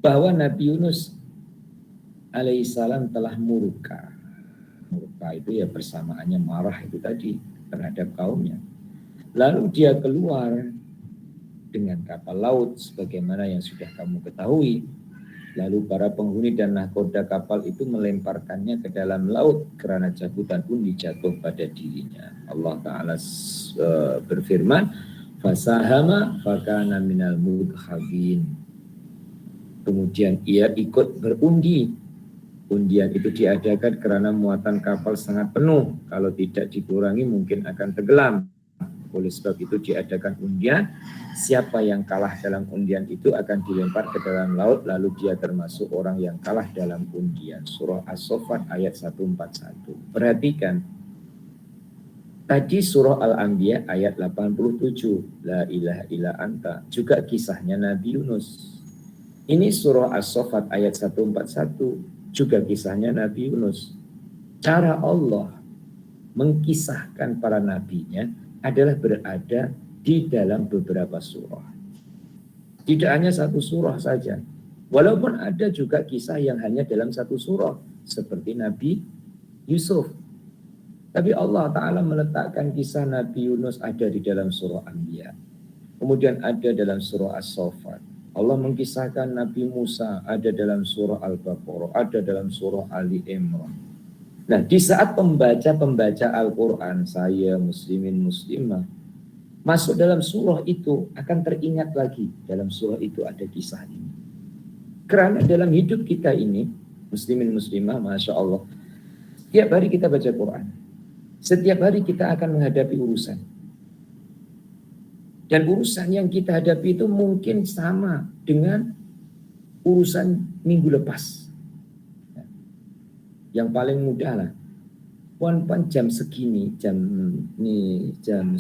bahwa Nabi Yunus alaihissalam telah murka. Murka itu ya persamaannya marah itu tadi terhadap kaumnya. Lalu dia keluar dengan kapal laut sebagaimana yang sudah kamu ketahui. Lalu para penghuni dan nahkoda kapal itu melemparkannya ke dalam laut karena cabutan undi jatuh pada dirinya. Allah Ta'ala berfirman, fasahama fakana minal mudkhabin. Kemudian ia ikut berundi. Undian itu diadakan karena muatan kapal sangat penuh. Kalau tidak dikurangi mungkin akan tenggelam. Oleh sebab itu diadakan undian. Siapa yang kalah dalam undian itu akan dilempar ke dalam laut, lalu dia termasuk orang yang kalah dalam undian. Surah As-Saffat ayat 141. Perhatikan. Tadi surah Al-Anbiya ayat 87. La ilaha illa anta. Juga kisahnya Nabi Yunus. Ini surah As-Saffat ayat 141. Juga kisahnya Nabi Yunus. Cara Allah mengkisahkan para nabinya adalah berada di dalam beberapa surah. Tidak hanya satu surah saja. Walaupun ada juga kisah yang hanya dalam satu surah. Seperti Nabi Yusuf. Tapi Allah Ta'ala meletakkan kisah Nabi Yunus ada di dalam surah Anbiya. Kemudian ada dalam surah As-Saffat. Allah mengkisahkan Nabi Musa ada dalam surah Al-Baqarah. Ada dalam surah Ali Imran. Nah, di saat pembaca Al-Quran, saya muslimin muslimah, masuk dalam surah itu akan teringat lagi dalam surah itu ada kisah ini. Karena dalam hidup kita ini, muslimin muslimah, Masya Allah, setiap hari kita baca Quran. Setiap hari kita akan menghadapi urusan. Dan urusan yang kita hadapi itu mungkin sama dengan urusan minggu lepas. Yang paling mudah lah. Puan-puan jam segini, jam 10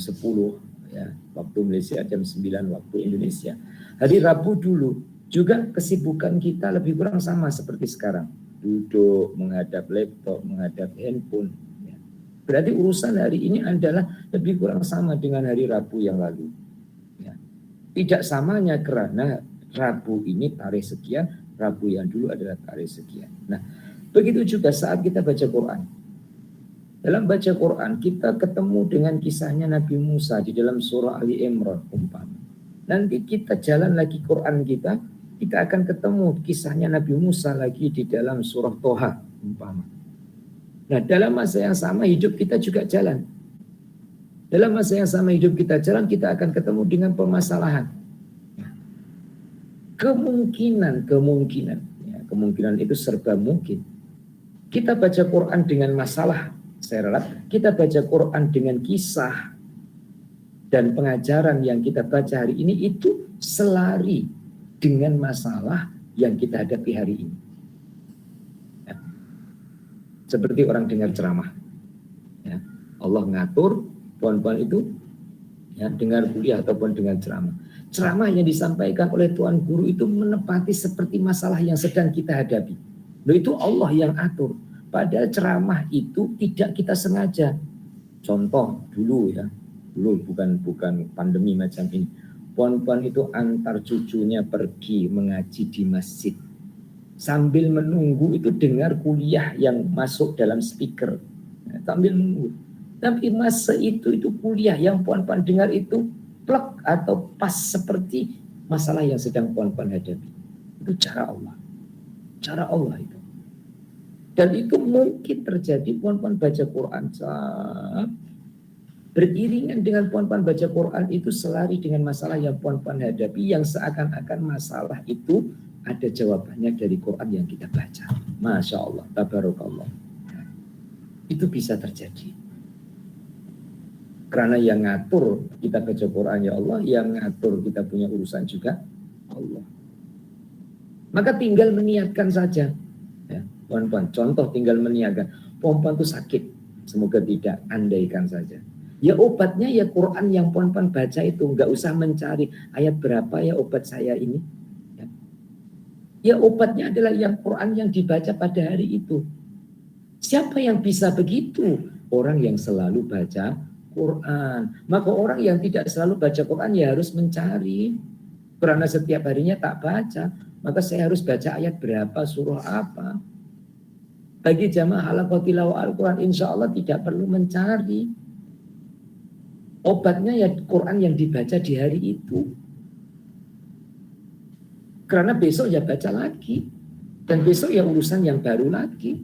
ya, waktu Malaysia, jam 9 waktu Indonesia. Hari Rabu dulu juga kesibukan kita lebih kurang sama seperti sekarang. Duduk, menghadap laptop, menghadap handphone. Ya. Berarti urusan hari ini adalah lebih kurang sama dengan hari Rabu yang lalu. Ya. Tidak samanya karena Rabu ini tarikh sekian, Rabu yang dulu adalah tarikh sekian. Nah, begitu juga saat kita baca Quran. Dalam baca Quran kita ketemu dengan kisahnya Nabi Musa di dalam surah Ali Imran umpama. Nanti kita jalan lagi Quran kita akan ketemu kisahnya Nabi Musa lagi di dalam surah Toha umpama. Nah, dalam masa yang sama hidup kita juga jalan. Dalam masa yang sama hidup kita jalan, kita akan ketemu dengan permasalahan. Kemungkinan itu serba mungkin. Kita baca Quran dengan masalah, saya ralat, kita baca Quran dengan kisah dan pengajaran yang kita baca hari ini itu selari dengan masalah yang kita hadapi hari ini. Ya. Seperti orang dengar ceramah. Ya. Allah ngatur puan-puan itu ya, dengar kuliah ataupun dengar ceramah. Ceramah yang disampaikan oleh Tuan Guru itu menepati seperti masalah yang sedang kita hadapi. Loh, itu Allah yang atur. Padahal ceramah itu tidak kita sengaja. Contoh dulu ya, bukan pandemi macam ini. Puan-puan itu antar cucunya pergi mengaji di masjid. Sambil menunggu itu dengar kuliah yang masuk dalam speaker. Sambil menunggu. Tapi masa itu kuliah yang puan-puan dengar itu plek atau pas seperti masalah yang sedang puan-puan hadapi. Itu cara Allah. Cara Allah itu. Dan itu mungkin terjadi puan-puan baca Quran. Beriringan dengan puan-puan baca Quran itu selari dengan masalah yang puan-puan hadapi. Yang seakan-akan masalah itu ada jawabannya dari Quran yang kita baca. Masya Allah. Tabarakallah. Itu bisa terjadi. Karena yang ngatur kita baca Quran ya Allah. Yang ngatur kita punya urusan juga Allah. Maka tinggal meniatkan saja. Ya, puan-puan, contoh tinggal meniatkan. Puan-puan itu sakit, semoga tidak, andaikan saja. Ya obatnya ya Quran yang puan-puan baca itu, nggak usah mencari ayat berapa ya obat saya ini. Ya obatnya adalah yang Quran yang dibaca pada hari itu. Siapa yang bisa begitu? Orang yang selalu baca Quran. Maka orang yang tidak selalu baca Quran ya harus mencari. Karena setiap harinya tak baca, maka saya harus baca ayat berapa, surah apa. Bagi jamaah halaqah tilawah Al-Quran, insya Allah tidak perlu mencari. Obatnya ya Quran yang dibaca di hari itu. Karena besok ya baca lagi. Dan besok ya urusan yang baru lagi.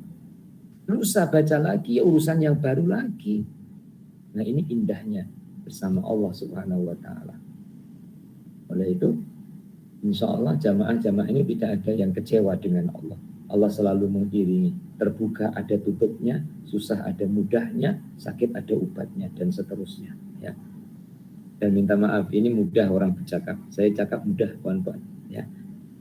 Lusa baca lagi ya urusan yang baru lagi. Nah ini indahnya bersama Allah Subhanahu wa ta'ala. Oleh itu, insya Allah jamaah-jamaah ini tidak ada yang kecewa dengan Allah. Allah selalu mengiringi. Terbuka ada tutupnya, susah ada mudahnya, sakit ada obatnya, dan seterusnya. Ya. Dan minta maaf, ini mudah orang bercakap. Saya cakap mudah, puan-puan. Ya.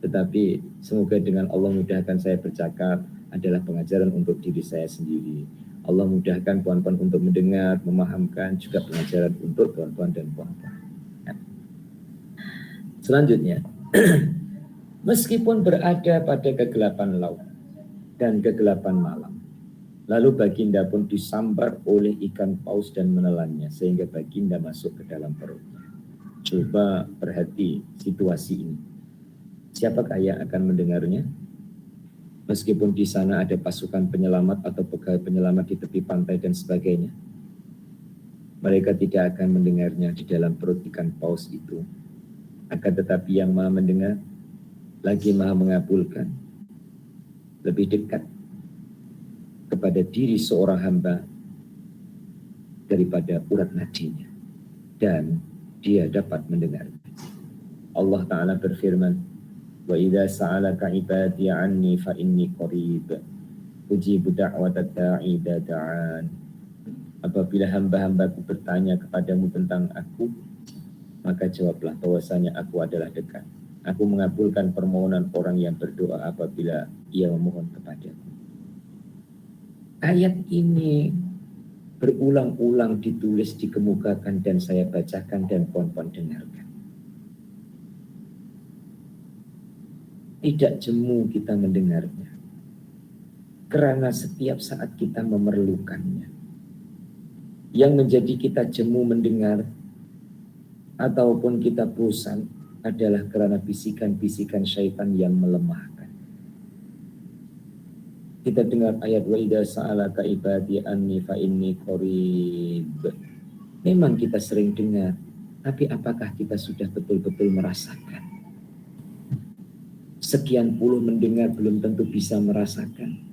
Tetapi semoga dengan Allah mudahkan saya bercakap adalah pengajaran untuk diri saya sendiri. Allah mudahkan puan-puan untuk mendengar, memahamkan, juga pengajaran untuk tuan-tuan dan puan-puan. Ya. Selanjutnya, meskipun berada pada kegelapan laut dan kegelapan malam, lalu baginda pun disambar oleh ikan paus dan menelannya, sehingga baginda masuk ke dalam perutnya. Coba perhati situasi ini. Siapakah yang akan mendengarnya? Meskipun di sana ada pasukan penyelamat atau pegawai penyelamat di tepi pantai dan sebagainya, mereka tidak akan mendengarnya di dalam perut ikan paus itu. Akan tetapi yang maha mendengar, lagi maha mengabulkan, lebih dekat kepada diri seorang hamba daripada urat nadinya, dan dia dapat mendengarnya. Allah Ta'ala berfirman, wa idza sa'alaka ibadi anni fa inni qarib ujibu da'watad da'i idza da'an. Apabila hamba-hambaku bertanya kepadamu tentang aku, maka jawablah bahwasanya aku adalah dekat. Aku mengabulkan permohonan orang yang berdoa apabila ia memohon kepadaku. Ayat ini berulang-ulang ditulis, dikemukakan, dan saya bacakan dan puan-puan dengarkan. Tidak jemu kita mendengarnya, karena setiap saat kita memerlukannya. Yang menjadi kita jemu mendengar ataupun kita bosan adalah karena bisikan-bisikan syaitan yang melemahkan. Kita dengar ayat wa idza sa'alaka ibadi anni fa inni qarib. Memang kita sering dengar, tapi apakah kita sudah betul-betul merasakan? Sekian puluh mendengar belum tentu bisa merasakan.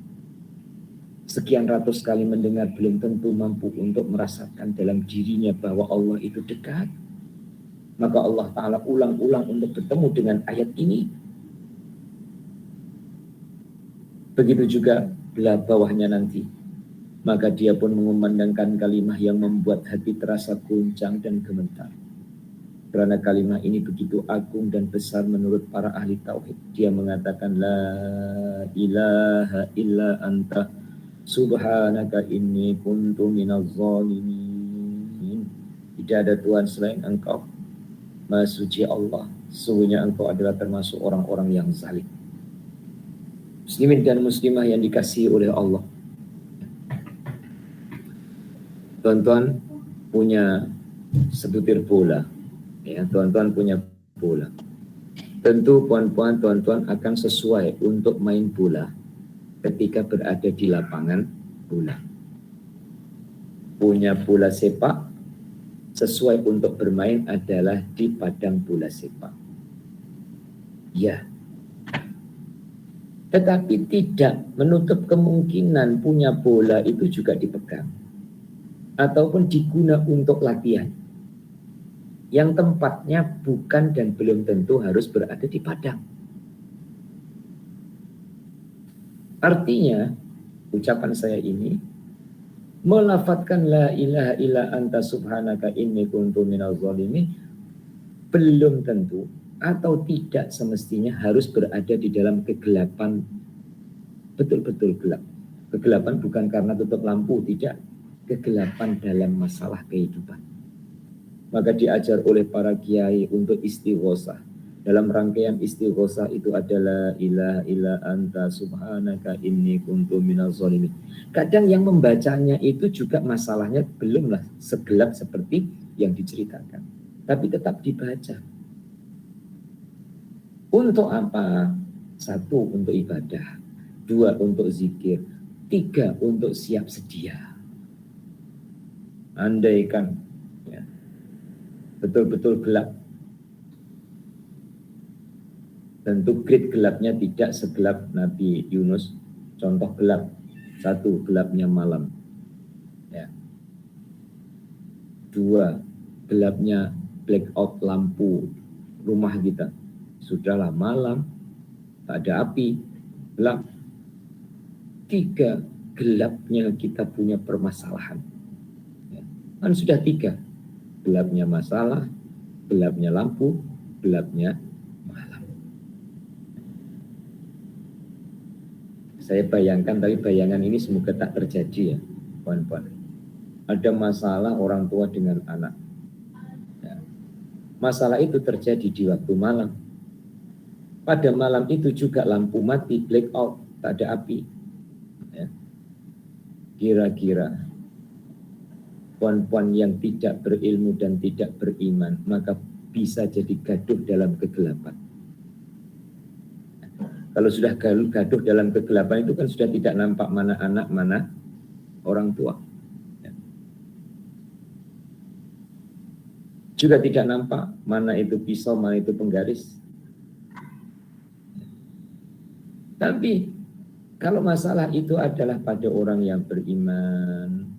Sekian ratus kali mendengar belum tentu mampu untuk merasakan dalam dirinya bahwa Allah itu dekat. Maka Allah Ta'ala ulang-ulang untuk bertemu dengan ayat ini. Begitu juga belah bawahnya nanti. Maka dia pun mengumandangkan kalimah yang membuat hati terasa goncang dan gemetar. Karena kalimah ini begitu agung dan besar menurut para ahli tauhid. Dia mengatakan la ilaha illa anta subhanaka inni kuntu minaz zalimin. Tidak ada Tuhan selain Engkau. Maha suci Allah, sesungguhnya Engkau adalah termasuk orang-orang yang zalim. Muslimin dan muslimah yang dikasihi oleh Allah. Tuan-tuan punya sebutir bola. Ya, tuan-tuan punya bola. Tentu puan-puan, tuan-tuan akan sesuai untuk main bola ketika berada di lapangan bola. Punya bola sepak, sesuai untuk bermain adalah di padang bola sepak. Ya. Tetapi tidak menutup kemungkinan punya bola itu juga dipegang. Ataupun digunakan untuk latihan. Yang tempatnya bukan dan belum tentu harus berada di padang. Artinya, ucapan saya ini, melafadzkan la ilaha illa anta subhanaka inni kuntu minaz zalimin belum tentu atau tidak semestinya harus berada di dalam kegelapan betul-betul gelap. Kegelapan bukan karena tutup lampu, tidak. Kegelapan dalam masalah kehidupan. Maka diajar oleh para kiai untuk istighosah. Dalam rangkaian istighosah itu adalah ilaha illa anta subhanaka inni kuntu minaz zalimin. Kadang yang membacanya itu juga masalahnya belumlah segelap seperti yang diceritakan. Tapi tetap dibaca. Untuk apa? 1, untuk ibadah. 2, untuk zikir. 3, untuk siap sedia. Andaikan ya, betul-betul gelap, Tentu grade gelapnya tidak segelap Nabi Yunus. Contoh gelap, 1, gelapnya malam. Ya. 2, gelapnya blackout lampu rumah kita. Sudahlah malam, tak ada api, gelap. 3, gelapnya kita punya permasalahan. Ya. Kan sudah 3, gelapnya masalah, gelapnya lampu, gelapnya malam. Saya bayangkan, tapi bayangan ini semoga tak terjadi ya, puan-puan. Ada masalah orang tua dengan anak. Ya. Masalah itu terjadi di waktu malam. Pada malam itu juga lampu mati, blackout, tak ada api. Ya. Kira-kira puan-puan yang tidak berilmu dan tidak beriman, maka bisa jadi gaduh dalam kegelapan. Kalau sudah gaduh dalam kegelapan itu kan sudah tidak nampak mana anak, mana orang tua. Juga tidak nampak mana itu pisau, mana itu penggaris. Tapi kalau masalah itu adalah pada orang yang beriman,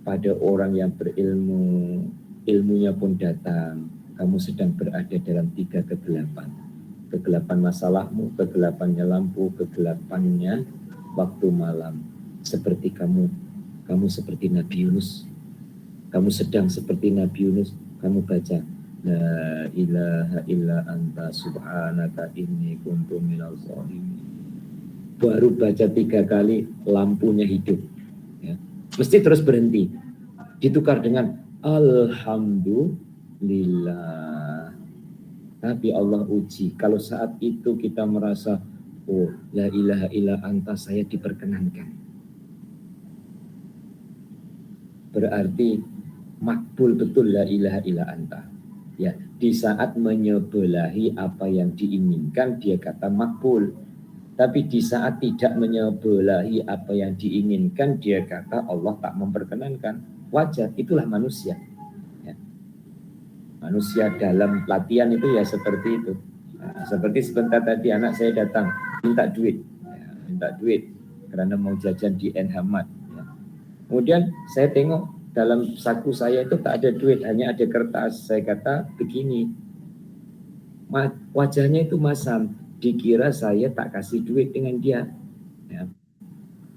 pada orang yang berilmu, ilmunya pun datang, kamu sedang berada dalam 3 kegelapan. Kegelapan masalahmu, kegelapannya lampu, kegelapannya waktu malam. Seperti kamu seperti Nabi Yunus. Kamu sedang seperti Nabi Yunus, kamu baca La ilaha illa anta subhanaka inni kuntu minal zalimin. Baru baca 3 kali lampunya hidup. Ya. Mesti terus berhenti. Ditukar dengan Alhamdulillah. Tapi Allah uji. Kalau saat itu kita merasa, oh la ilaha illa anta, saya diperkenankan. Berarti makbul betul la ilaha illa anta. Ya, di saat menyebelahi apa yang diinginkan dia kata makbul. Tapi di saat tidak menyebelahi apa yang diinginkan dia kata Allah tak memperkenankan. Wajar, itulah manusia. Ya. Manusia dalam latihan itu ya seperti itu. Nah, seperti sebentar tadi anak saya datang minta duit. Ya, minta duit karena mau jajan di Enhamat. Ya. Kemudian saya tengok dalam saku saya itu tak ada duit, hanya ada kertas. Saya kata begini, wajahnya itu masam, dikira saya tak kasih duit dengan dia. Ya.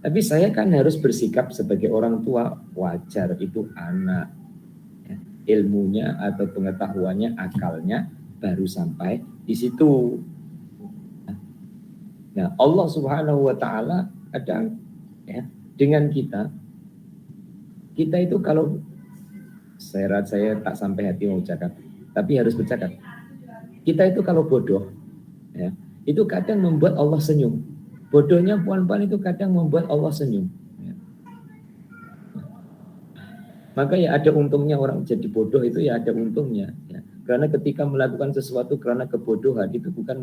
Tapi saya kan harus bersikap sebagai orang tua, wajar itu anak. Ya. Ilmunya atau pengetahuannya, akalnya baru sampai di situ. Nah, Allah Subhanahu wa taala kadang ya, dengan kita itu kalau saya tak sampai hati mau cakap, tapi harus bercakap. Kita itu kalau bodoh, ya, itu kadang membuat Allah senyum. Bodohnya puan-puan itu kadang membuat Allah senyum. Ya. Maka ya ada untungnya orang jadi bodoh itu ya ada untungnya. Ya. Karena ketika melakukan sesuatu karena kebodohan itu bukan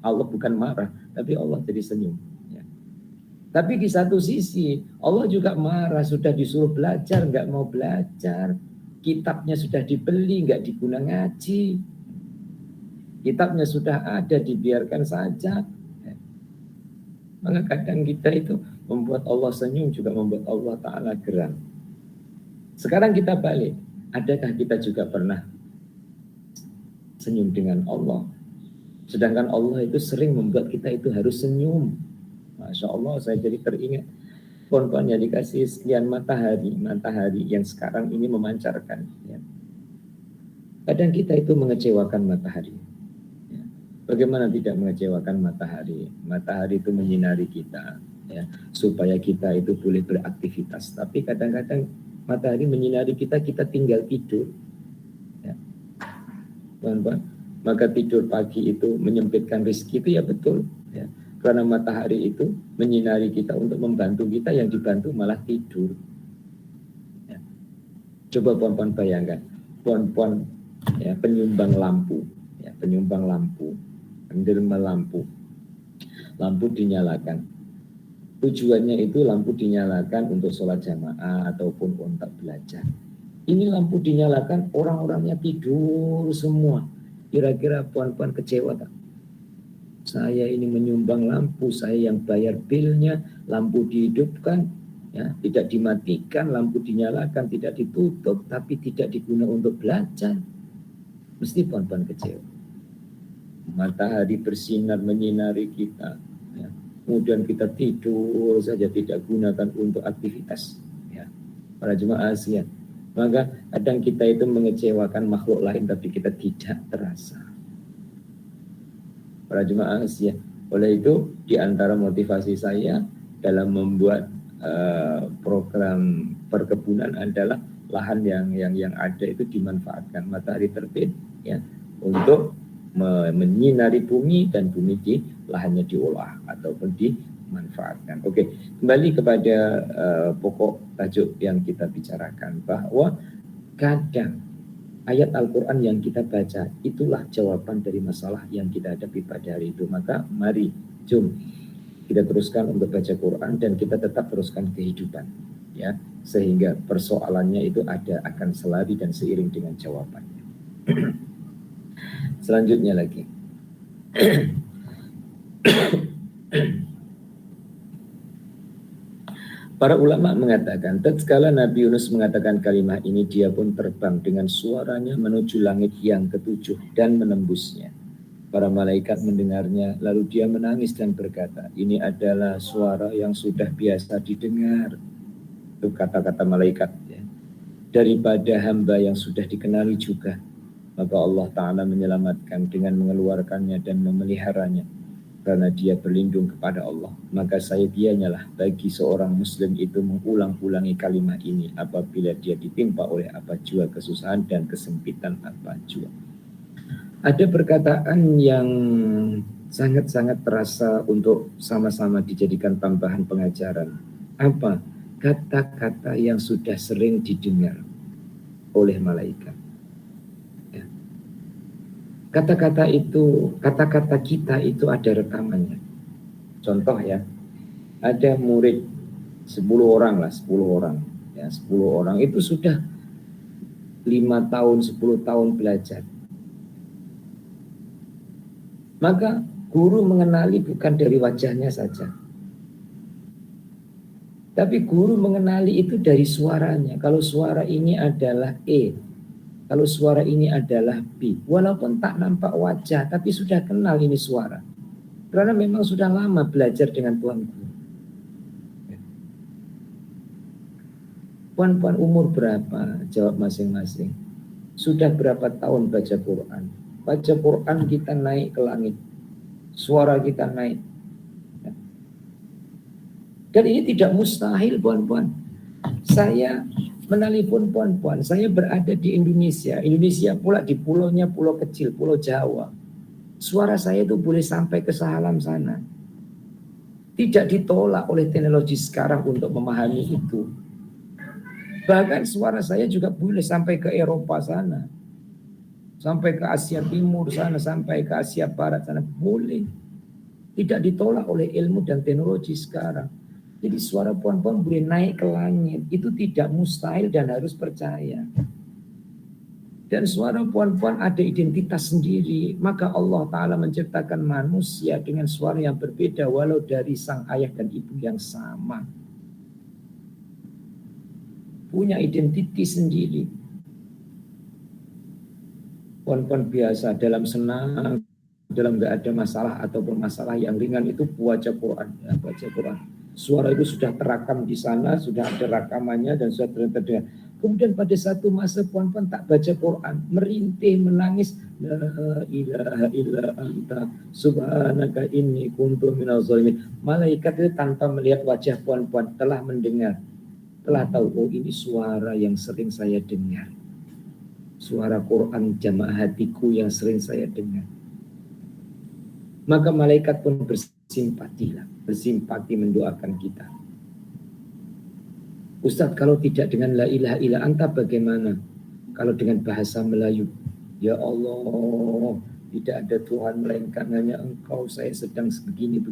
Allah bukan marah, tapi Allah jadi senyum. Tapi di satu sisi Allah juga marah, sudah disuruh belajar nggak mau belajar, kitabnya sudah dibeli nggak diguna ngaji, kitabnya sudah ada dibiarkan saja. Maka kadang kita itu membuat Allah senyum juga membuat Allah Ta'ala geram. Sekarang kita balik, adakah kita juga pernah senyum dengan Allah? Sedangkan Allah itu sering membuat kita itu harus senyum. Masya Allah, saya jadi teringat pohon-pohon yang dikasih sekian matahari yang sekarang ini memancarkan. Ya. Kadang kita itu mengecewakan matahari. Ya. Bagaimana tidak mengecewakan matahari? Matahari itu menyinari kita, ya, supaya kita itu boleh beraktivitas. Tapi kadang-kadang matahari menyinari kita tinggal tidur. Ya. Maka tidur pagi itu menyempitkan rezeki itu ya betul. Ya. Karena matahari itu menyinari kita untuk membantu kita, yang dibantu malah tidur. Ya. Coba puan-puan bayangkan, puan-puan ya, penyumbang lampu, penderma lampu dinyalakan. Tujuannya itu lampu dinyalakan untuk sholat jamaah ataupun untuk belajar. Ini lampu dinyalakan, orang-orangnya tidur semua. Kira-kira puan-puan kecewa tak? saya ini menyumbang lampu, saya yang bayar bilnya, lampu dihidupkan, ya, tidak dimatikan, lampu dinyalakan, tidak ditutup, tapi tidak digunakan untuk belajar. Mesti puan-puan kecewa. Matahari bersinar menyinari kita, ya. Kemudian kita tidur saja, tidak gunakan untuk aktivitas, ya. Para jemaah sekalian, maka kadang kita itu mengecewakan makhluk lain tapi kita tidak terasa. Para jemaah sekalian, oleh itu di antara motivasi saya dalam membuat program perkebunan adalah lahan yang ada itu dimanfaatkan, matahari terbit, ya, untuk menyinari bumi, dan bumi di lahannya diolah ataupun dimanfaatkan. Oke, kembali kepada pokok tajuk yang kita bicarakan, bahwa kadang ayat Al-Quran yang kita baca itulah jawaban dari masalah yang kita hadapi pada hari itu. Maka mari, jom kita teruskan untuk baca Quran dan kita tetap teruskan kehidupan, ya, sehingga persoalannya itu akan selari dan seiring dengan jawabannya. Selanjutnya lagi, para ulama mengatakan tatkala Nabi Yunus mengatakan kalimat ini, dia pun terbang dengan suaranya menuju langit yang ketujuh dan menembusnya. Para malaikat mendengarnya, lalu dia menangis dan berkata, ini adalah suara yang sudah biasa didengar. Itu kata-kata malaikat, ya, daripada hamba yang sudah dikenali juga. Maka Allah Ta'ala menyelamatkan dengan mengeluarkannya dan memeliharanya. Karena dia berlindung kepada Allah, maka sayupianya lah bagi seorang muslim itu mengulang-ulangi kalimat ini apabila dia ditimpa oleh apa jua kesusahan dan kesempitan apa jua. Ada perkataan yang sangat-sangat terasa untuk sama-sama dijadikan tambahan pengajaran. Apa? Kata-kata yang sudah sering didengar oleh malaikat. Ya. Kata-kata itu, kata-kata kita itu ada rekamannya. Contoh, ya, ada murid 10 orang lah, 10 orang. Ya, 10 orang itu sudah 5 tahun, 10 tahun belajar. Maka guru mengenali bukan dari wajahnya saja, tapi guru mengenali itu dari suaranya. Kalau suara ini adalah E, kalau suara ini adalah B, walaupun tak nampak wajah, tapi sudah kenal ini suara. Karena memang sudah lama belajar dengan Tuhan Guru. Puan-puan umur berapa? Jawab masing-masing. Sudah berapa tahun baca Quran? Baca Quran kita naik ke langit, suara kita naik. Dan ini tidak mustahil, puan-puan. Saya menelpon puan-puan, saya berada di Indonesia. Indonesia pula di pulaunya pulau kecil, Pulau Jawa. Suara saya itu boleh sampai ke Sahalam sana. Tidak ditolak oleh teknologi sekarang untuk memahami itu. Bahkan suara saya juga boleh sampai ke Eropa sana, sampai ke Asia Timur sana, sampai ke Asia Barat sana, boleh. Tidak ditolak oleh ilmu dan teknologi sekarang. Jadi suara puan-puan boleh naik ke langit. Itu tidak mustahil dan harus percaya. Dan suara puan-puan ada identitas sendiri. Maka Allah Ta'ala menciptakan manusia dengan suara yang berbeda walau dari sang ayah dan ibu yang sama. Punya identitas sendiri. Puan-puan biasa dalam senang, dalam gak ada masalah ataupun masalah yang ringan itu baca Quran, ya, baca Quran. Suara itu sudah terakam di sana, sudah ada rakamannya dan sudah terdengar. Kemudian pada satu masa puan-puan tak baca Quran, merintih, menangis, la ilaha illa anta subhanaka inni kuntu minaz zalimin. Malaikat itu tanpa melihat wajah puan-puan telah mendengar, telah tahu, oh ini suara yang sering saya dengar. Suara Quran jamaah hatiku yang sering saya dengar. Maka malaikat pun bersimpati mendoakan kita. Ustadz, kalau tidak dengan la ilaha illa anta bagaimana? Kalau dengan bahasa Melayu, ya Allah, tidak ada Tuhan melainkan hanya Engkau, saya sedang begini.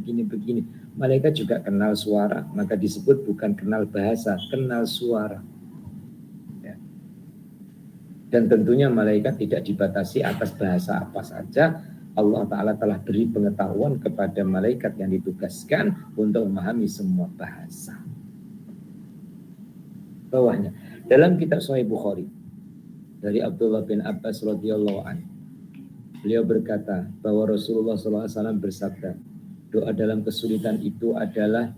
Malaikat juga kenal suara, maka disebut bukan kenal bahasa, kenal suara. Ya. Dan tentunya malaikat tidak dibatasi atas bahasa apa saja, Allah Ta'ala telah beri pengetahuan kepada malaikat yang ditugaskan untuk memahami semua bahasa. Bawahnya, dalam kitab Sahih Bukhari dari Abdullah bin Abbas radhiyallahu anhu, beliau berkata bahwa Rasulullah SAW bersabda, doa dalam kesulitan itu adalah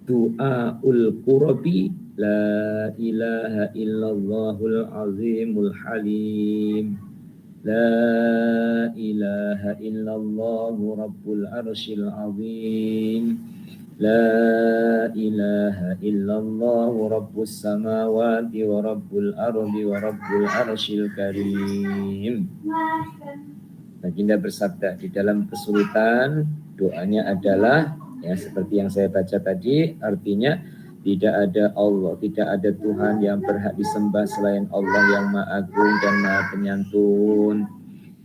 du'aul qurabi, la ilaha illallahul azimul halim, la ilaha illallahu rabbul arsyil azim, la ilaha illallahu rabbus samawati wa rabbul ardi wa rabbul arsyil karim. Baginda bersabda, di dalam kesulitan doanya adalah, ya seperti yang saya baca tadi, artinya tidak ada Allah, tidak ada Tuhan yang berhak disembah selain Allah yang Maha Agung dan Maha Penyantun.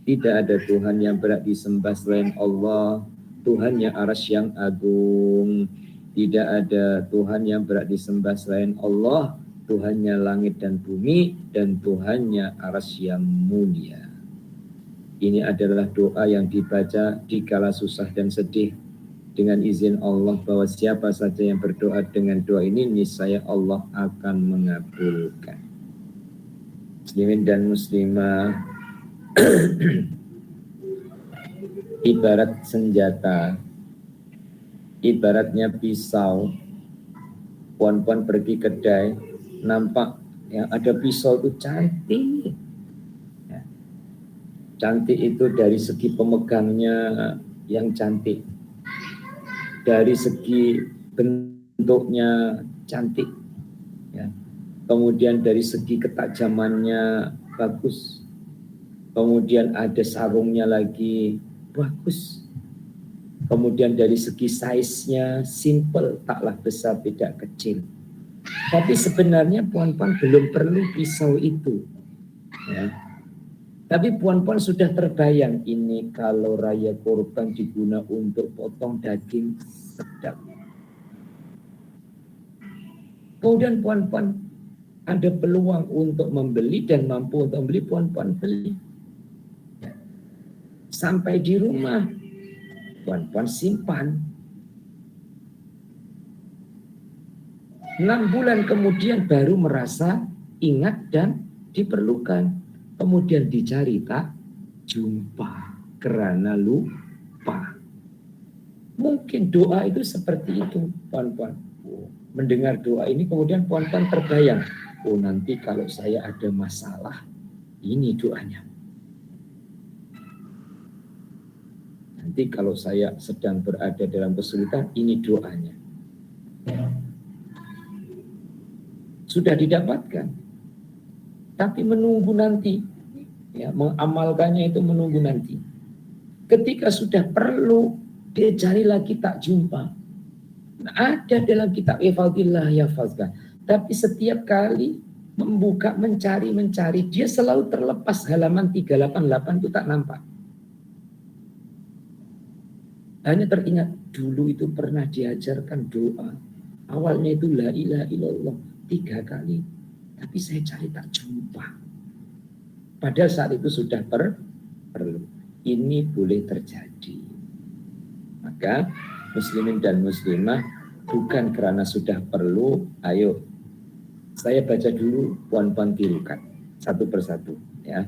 Tidak ada Tuhan yang berhak disembah selain Allah, Tuhannya Arsy yang agung. Tidak ada Tuhan yang berhak disembah selain Allah, Tuhannya langit dan bumi, dan Tuhannya Arsy yang mulia. Ini adalah doa yang dibaca di kala susah dan sedih. Dengan izin Allah bahwa siapa saja yang berdoa dengan doa ini, niscaya Allah akan mengabulkan. Muslimin dan muslimah, ibarat senjata, ibaratnya pisau. Puan-puan pergi kedai, nampak yang ada pisau itu cantik. Ya. Cantik itu dari segi pemegangnya yang cantik, dari segi bentuknya cantik, ya. Kemudian dari segi ketajamannya bagus, kemudian ada sarungnya lagi bagus, kemudian dari segi size-nya simple, taklah besar tidak kecil. Tapi sebenarnya puan-puan belum perlu pisau itu, ya. Tapi puan-puan sudah terbayang, ini kalau raya kurban diguna untuk potong daging sedap. Kemudian puan-puan ada peluang untuk membeli dan mampu untuk membeli, puan-puan beli. Sampai di rumah, puan-puan simpan. 6 bulan kemudian baru merasa ingat dan diperlukan. Kemudian dicari tak jumpa karena lupa. Mungkin doa itu seperti itu, puan-puan. Mendengar doa ini kemudian puan-puan terbayang, oh nanti kalau saya ada masalah, ini doanya. Nanti kalau saya sedang berada dalam kesulitan, ini doanya. Sudah didapatkan. Tapi menunggu nanti, ya, mengamalkannya itu menunggu nanti. Ketika sudah perlu, dia cari lagi tak jumpa. Nah, ada dalam kitab Ifadillah Yafazkan. Tapi setiap kali membuka, mencari, dia selalu terlepas. Halaman 388 itu tak nampak. Hanya teringat, dulu itu pernah diajarkan doa. Awalnya itu la ilaha illallah 3 kali. Tapi saya cari tak jumpa. Padahal saat itu sudah perlu. Ini boleh terjadi. Maka muslimin dan muslimah, bukan karena sudah perlu, ayo saya baca dulu, puan-puan tirukan satu persatu, ya.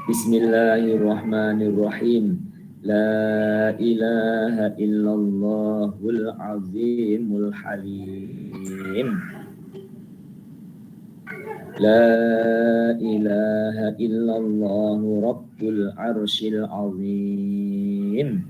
Bismillahirrahmanirrahim. La ilaha illallahul azimul halim. La ilaha illallahu rabbul arsyil azim.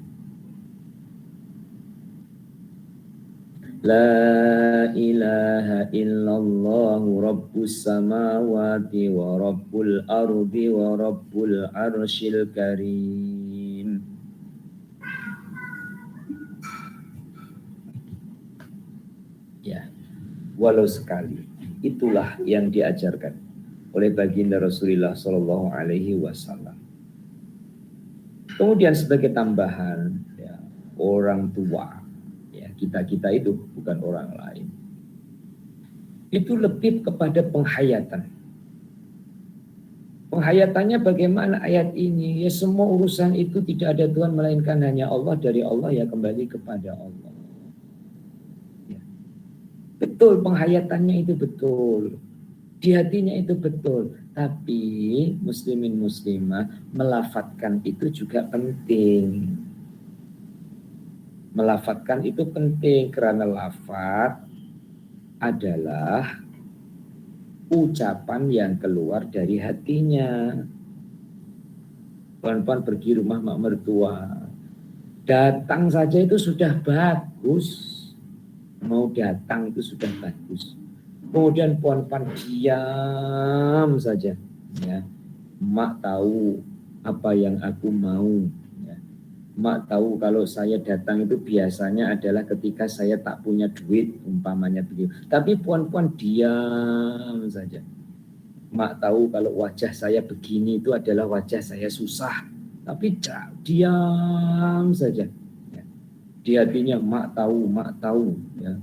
La ilaha illallahu rabbus samawati wa rabbul ardi wa rabbul arsyil karim. Ya, walau sekali. Itulah yang diajarkan oleh baginda Rasulullah Shallallahu Alaihi Wasallam. Kemudian sebagai tambahan, ya, orang tua, ya, kita itu bukan orang lain. Itu lebih kepada penghayatan. Penghayatannya bagaimana ayat ini? Ya semua urusan itu tidak ada Tuhan melainkan hanya Allah, dari Allah ya kembali kepada Allah. Ya. Betul penghayatannya itu betul. Di hatinya itu betul. Tapi muslimin muslimah melafatkan itu juga penting. Melafatkan itu penting karena lafaz adalah ucapan yang keluar dari hatinya. Puan-puan pergi rumah mak mertua, datang saja itu sudah bagus. Mau datang itu sudah bagus. Kemudian puan-puan diam saja, ya. Mak tahu apa yang aku mau. Ya. Mak tahu kalau saya datang itu biasanya adalah ketika saya tak punya duit, umpamanya begitu. Tapi puan-puan diam saja. Mak tahu kalau wajah saya begini itu adalah wajah saya susah, tapi diam saja. Ya. Di hatinya mak tahu, ya.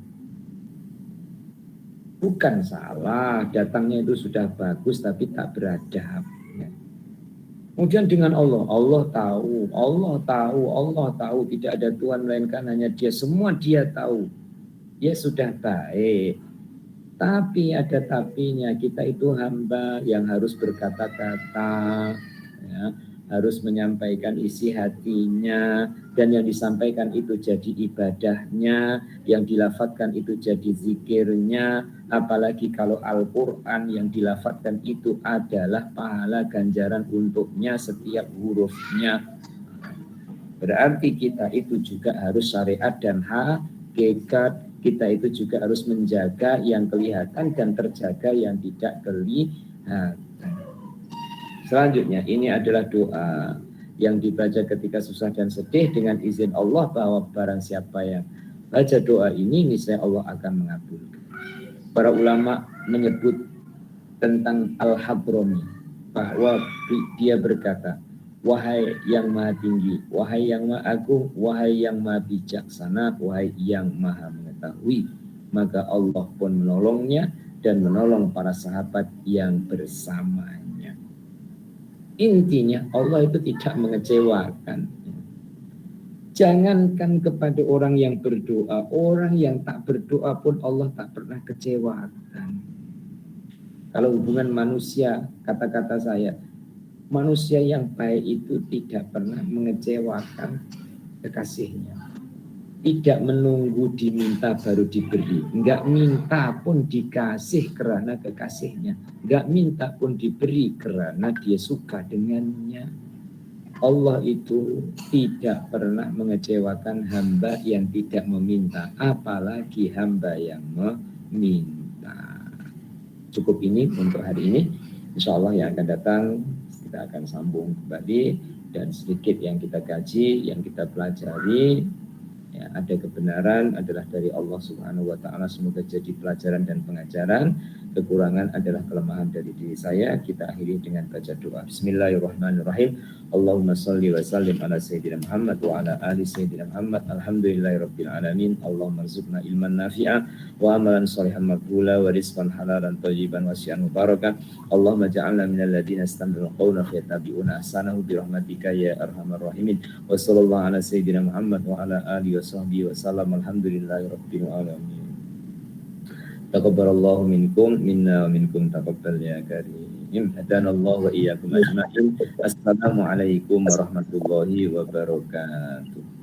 Bukan salah, datangnya itu sudah bagus tapi tak beradab. Ya. Kemudian dengan Allah, Allah tahu, tidak ada Tuhan melainkan hanya Dia, semua Dia tahu. Dia sudah baik. Tapi ada tapinya, kita itu hamba yang harus berkata-kata, ya, harus menyampaikan isi hatinya, dan yang disampaikan itu jadi ibadahnya, yang dilafatkan itu jadi zikirnya, apalagi kalau Al-Quran yang dilafatkan itu adalah pahala ganjaran untuknya setiap hurufnya. Berarti kita itu juga harus syariat dan hakikat. Kita itu juga harus menjaga yang kelihatan dan terjaga yang tidak kelihatan. Selanjutnya, ini adalah doa yang dibaca ketika susah dan sedih dengan izin Allah, bahwa barang siapa yang baca doa ini, niscaya Allah akan mengabulkan. Para ulama menyebut tentang Al-Hadrami, bahwa dia berkata, wahai yang maha tinggi, wahai yang maha agung, wahai yang maha bijaksana, wahai yang maha mengetahui, maka Allah pun menolongnya dan menolong para sahabat yang bersamanya. Intinya Allah itu tidak mengecewakan. Jangankan kepada orang yang berdoa, orang yang tak berdoa pun Allah tak pernah kecewakan. Kalau hubungan manusia, kata-kata saya, manusia yang baik itu tidak pernah mengecewakan kekasihnya. Tidak menunggu diminta baru diberi. Enggak minta pun dikasih karena kekasihnya. Enggak minta pun diberi karena dia suka dengannya. Allah itu tidak pernah mengecewakan hamba yang tidak meminta, apalagi hamba yang meminta. Cukup ini untuk hari ini. Insya Allah yang akan datang kita akan sambung kembali, dan sedikit yang kita kaji, yang kita pelajari, ya, ada kebenaran adalah dari Allah Subhanahu wa taala, semoga jadi pelajaran dan pengajaran. Kekurangan adalah kelemahan dari diri saya. Kita akhiri dengan baca doa. Bismillahirrahmanirrahim. Allahumma salli wa sallim ala sayyidina Muhammad wa ala ali sayyidina Muhammad. Alhamdulillahirabbil alamin. Allahumma rzuqna ilman nafi'a wa amalan shalihan maqbula wa rizqan halalan thayyiban wasi'an mubarakan. Allahumma ja'alna minal ladzina yastami'una qawla fayattabi'una ahsanahu bi rahmatika ya arhamar rahimin. Wa sallallahu ala sayyidina Muhammad wa ala alihi wa sahbihi wa sallam. Alhamdulillahirabbil alamin. Taqabbalallahu minkum minna wa minkum taqabbal ya karim. Hadanallahu wa iyyakum ajma'in. Assalamualaikum warahmatullahi wabarakatuh.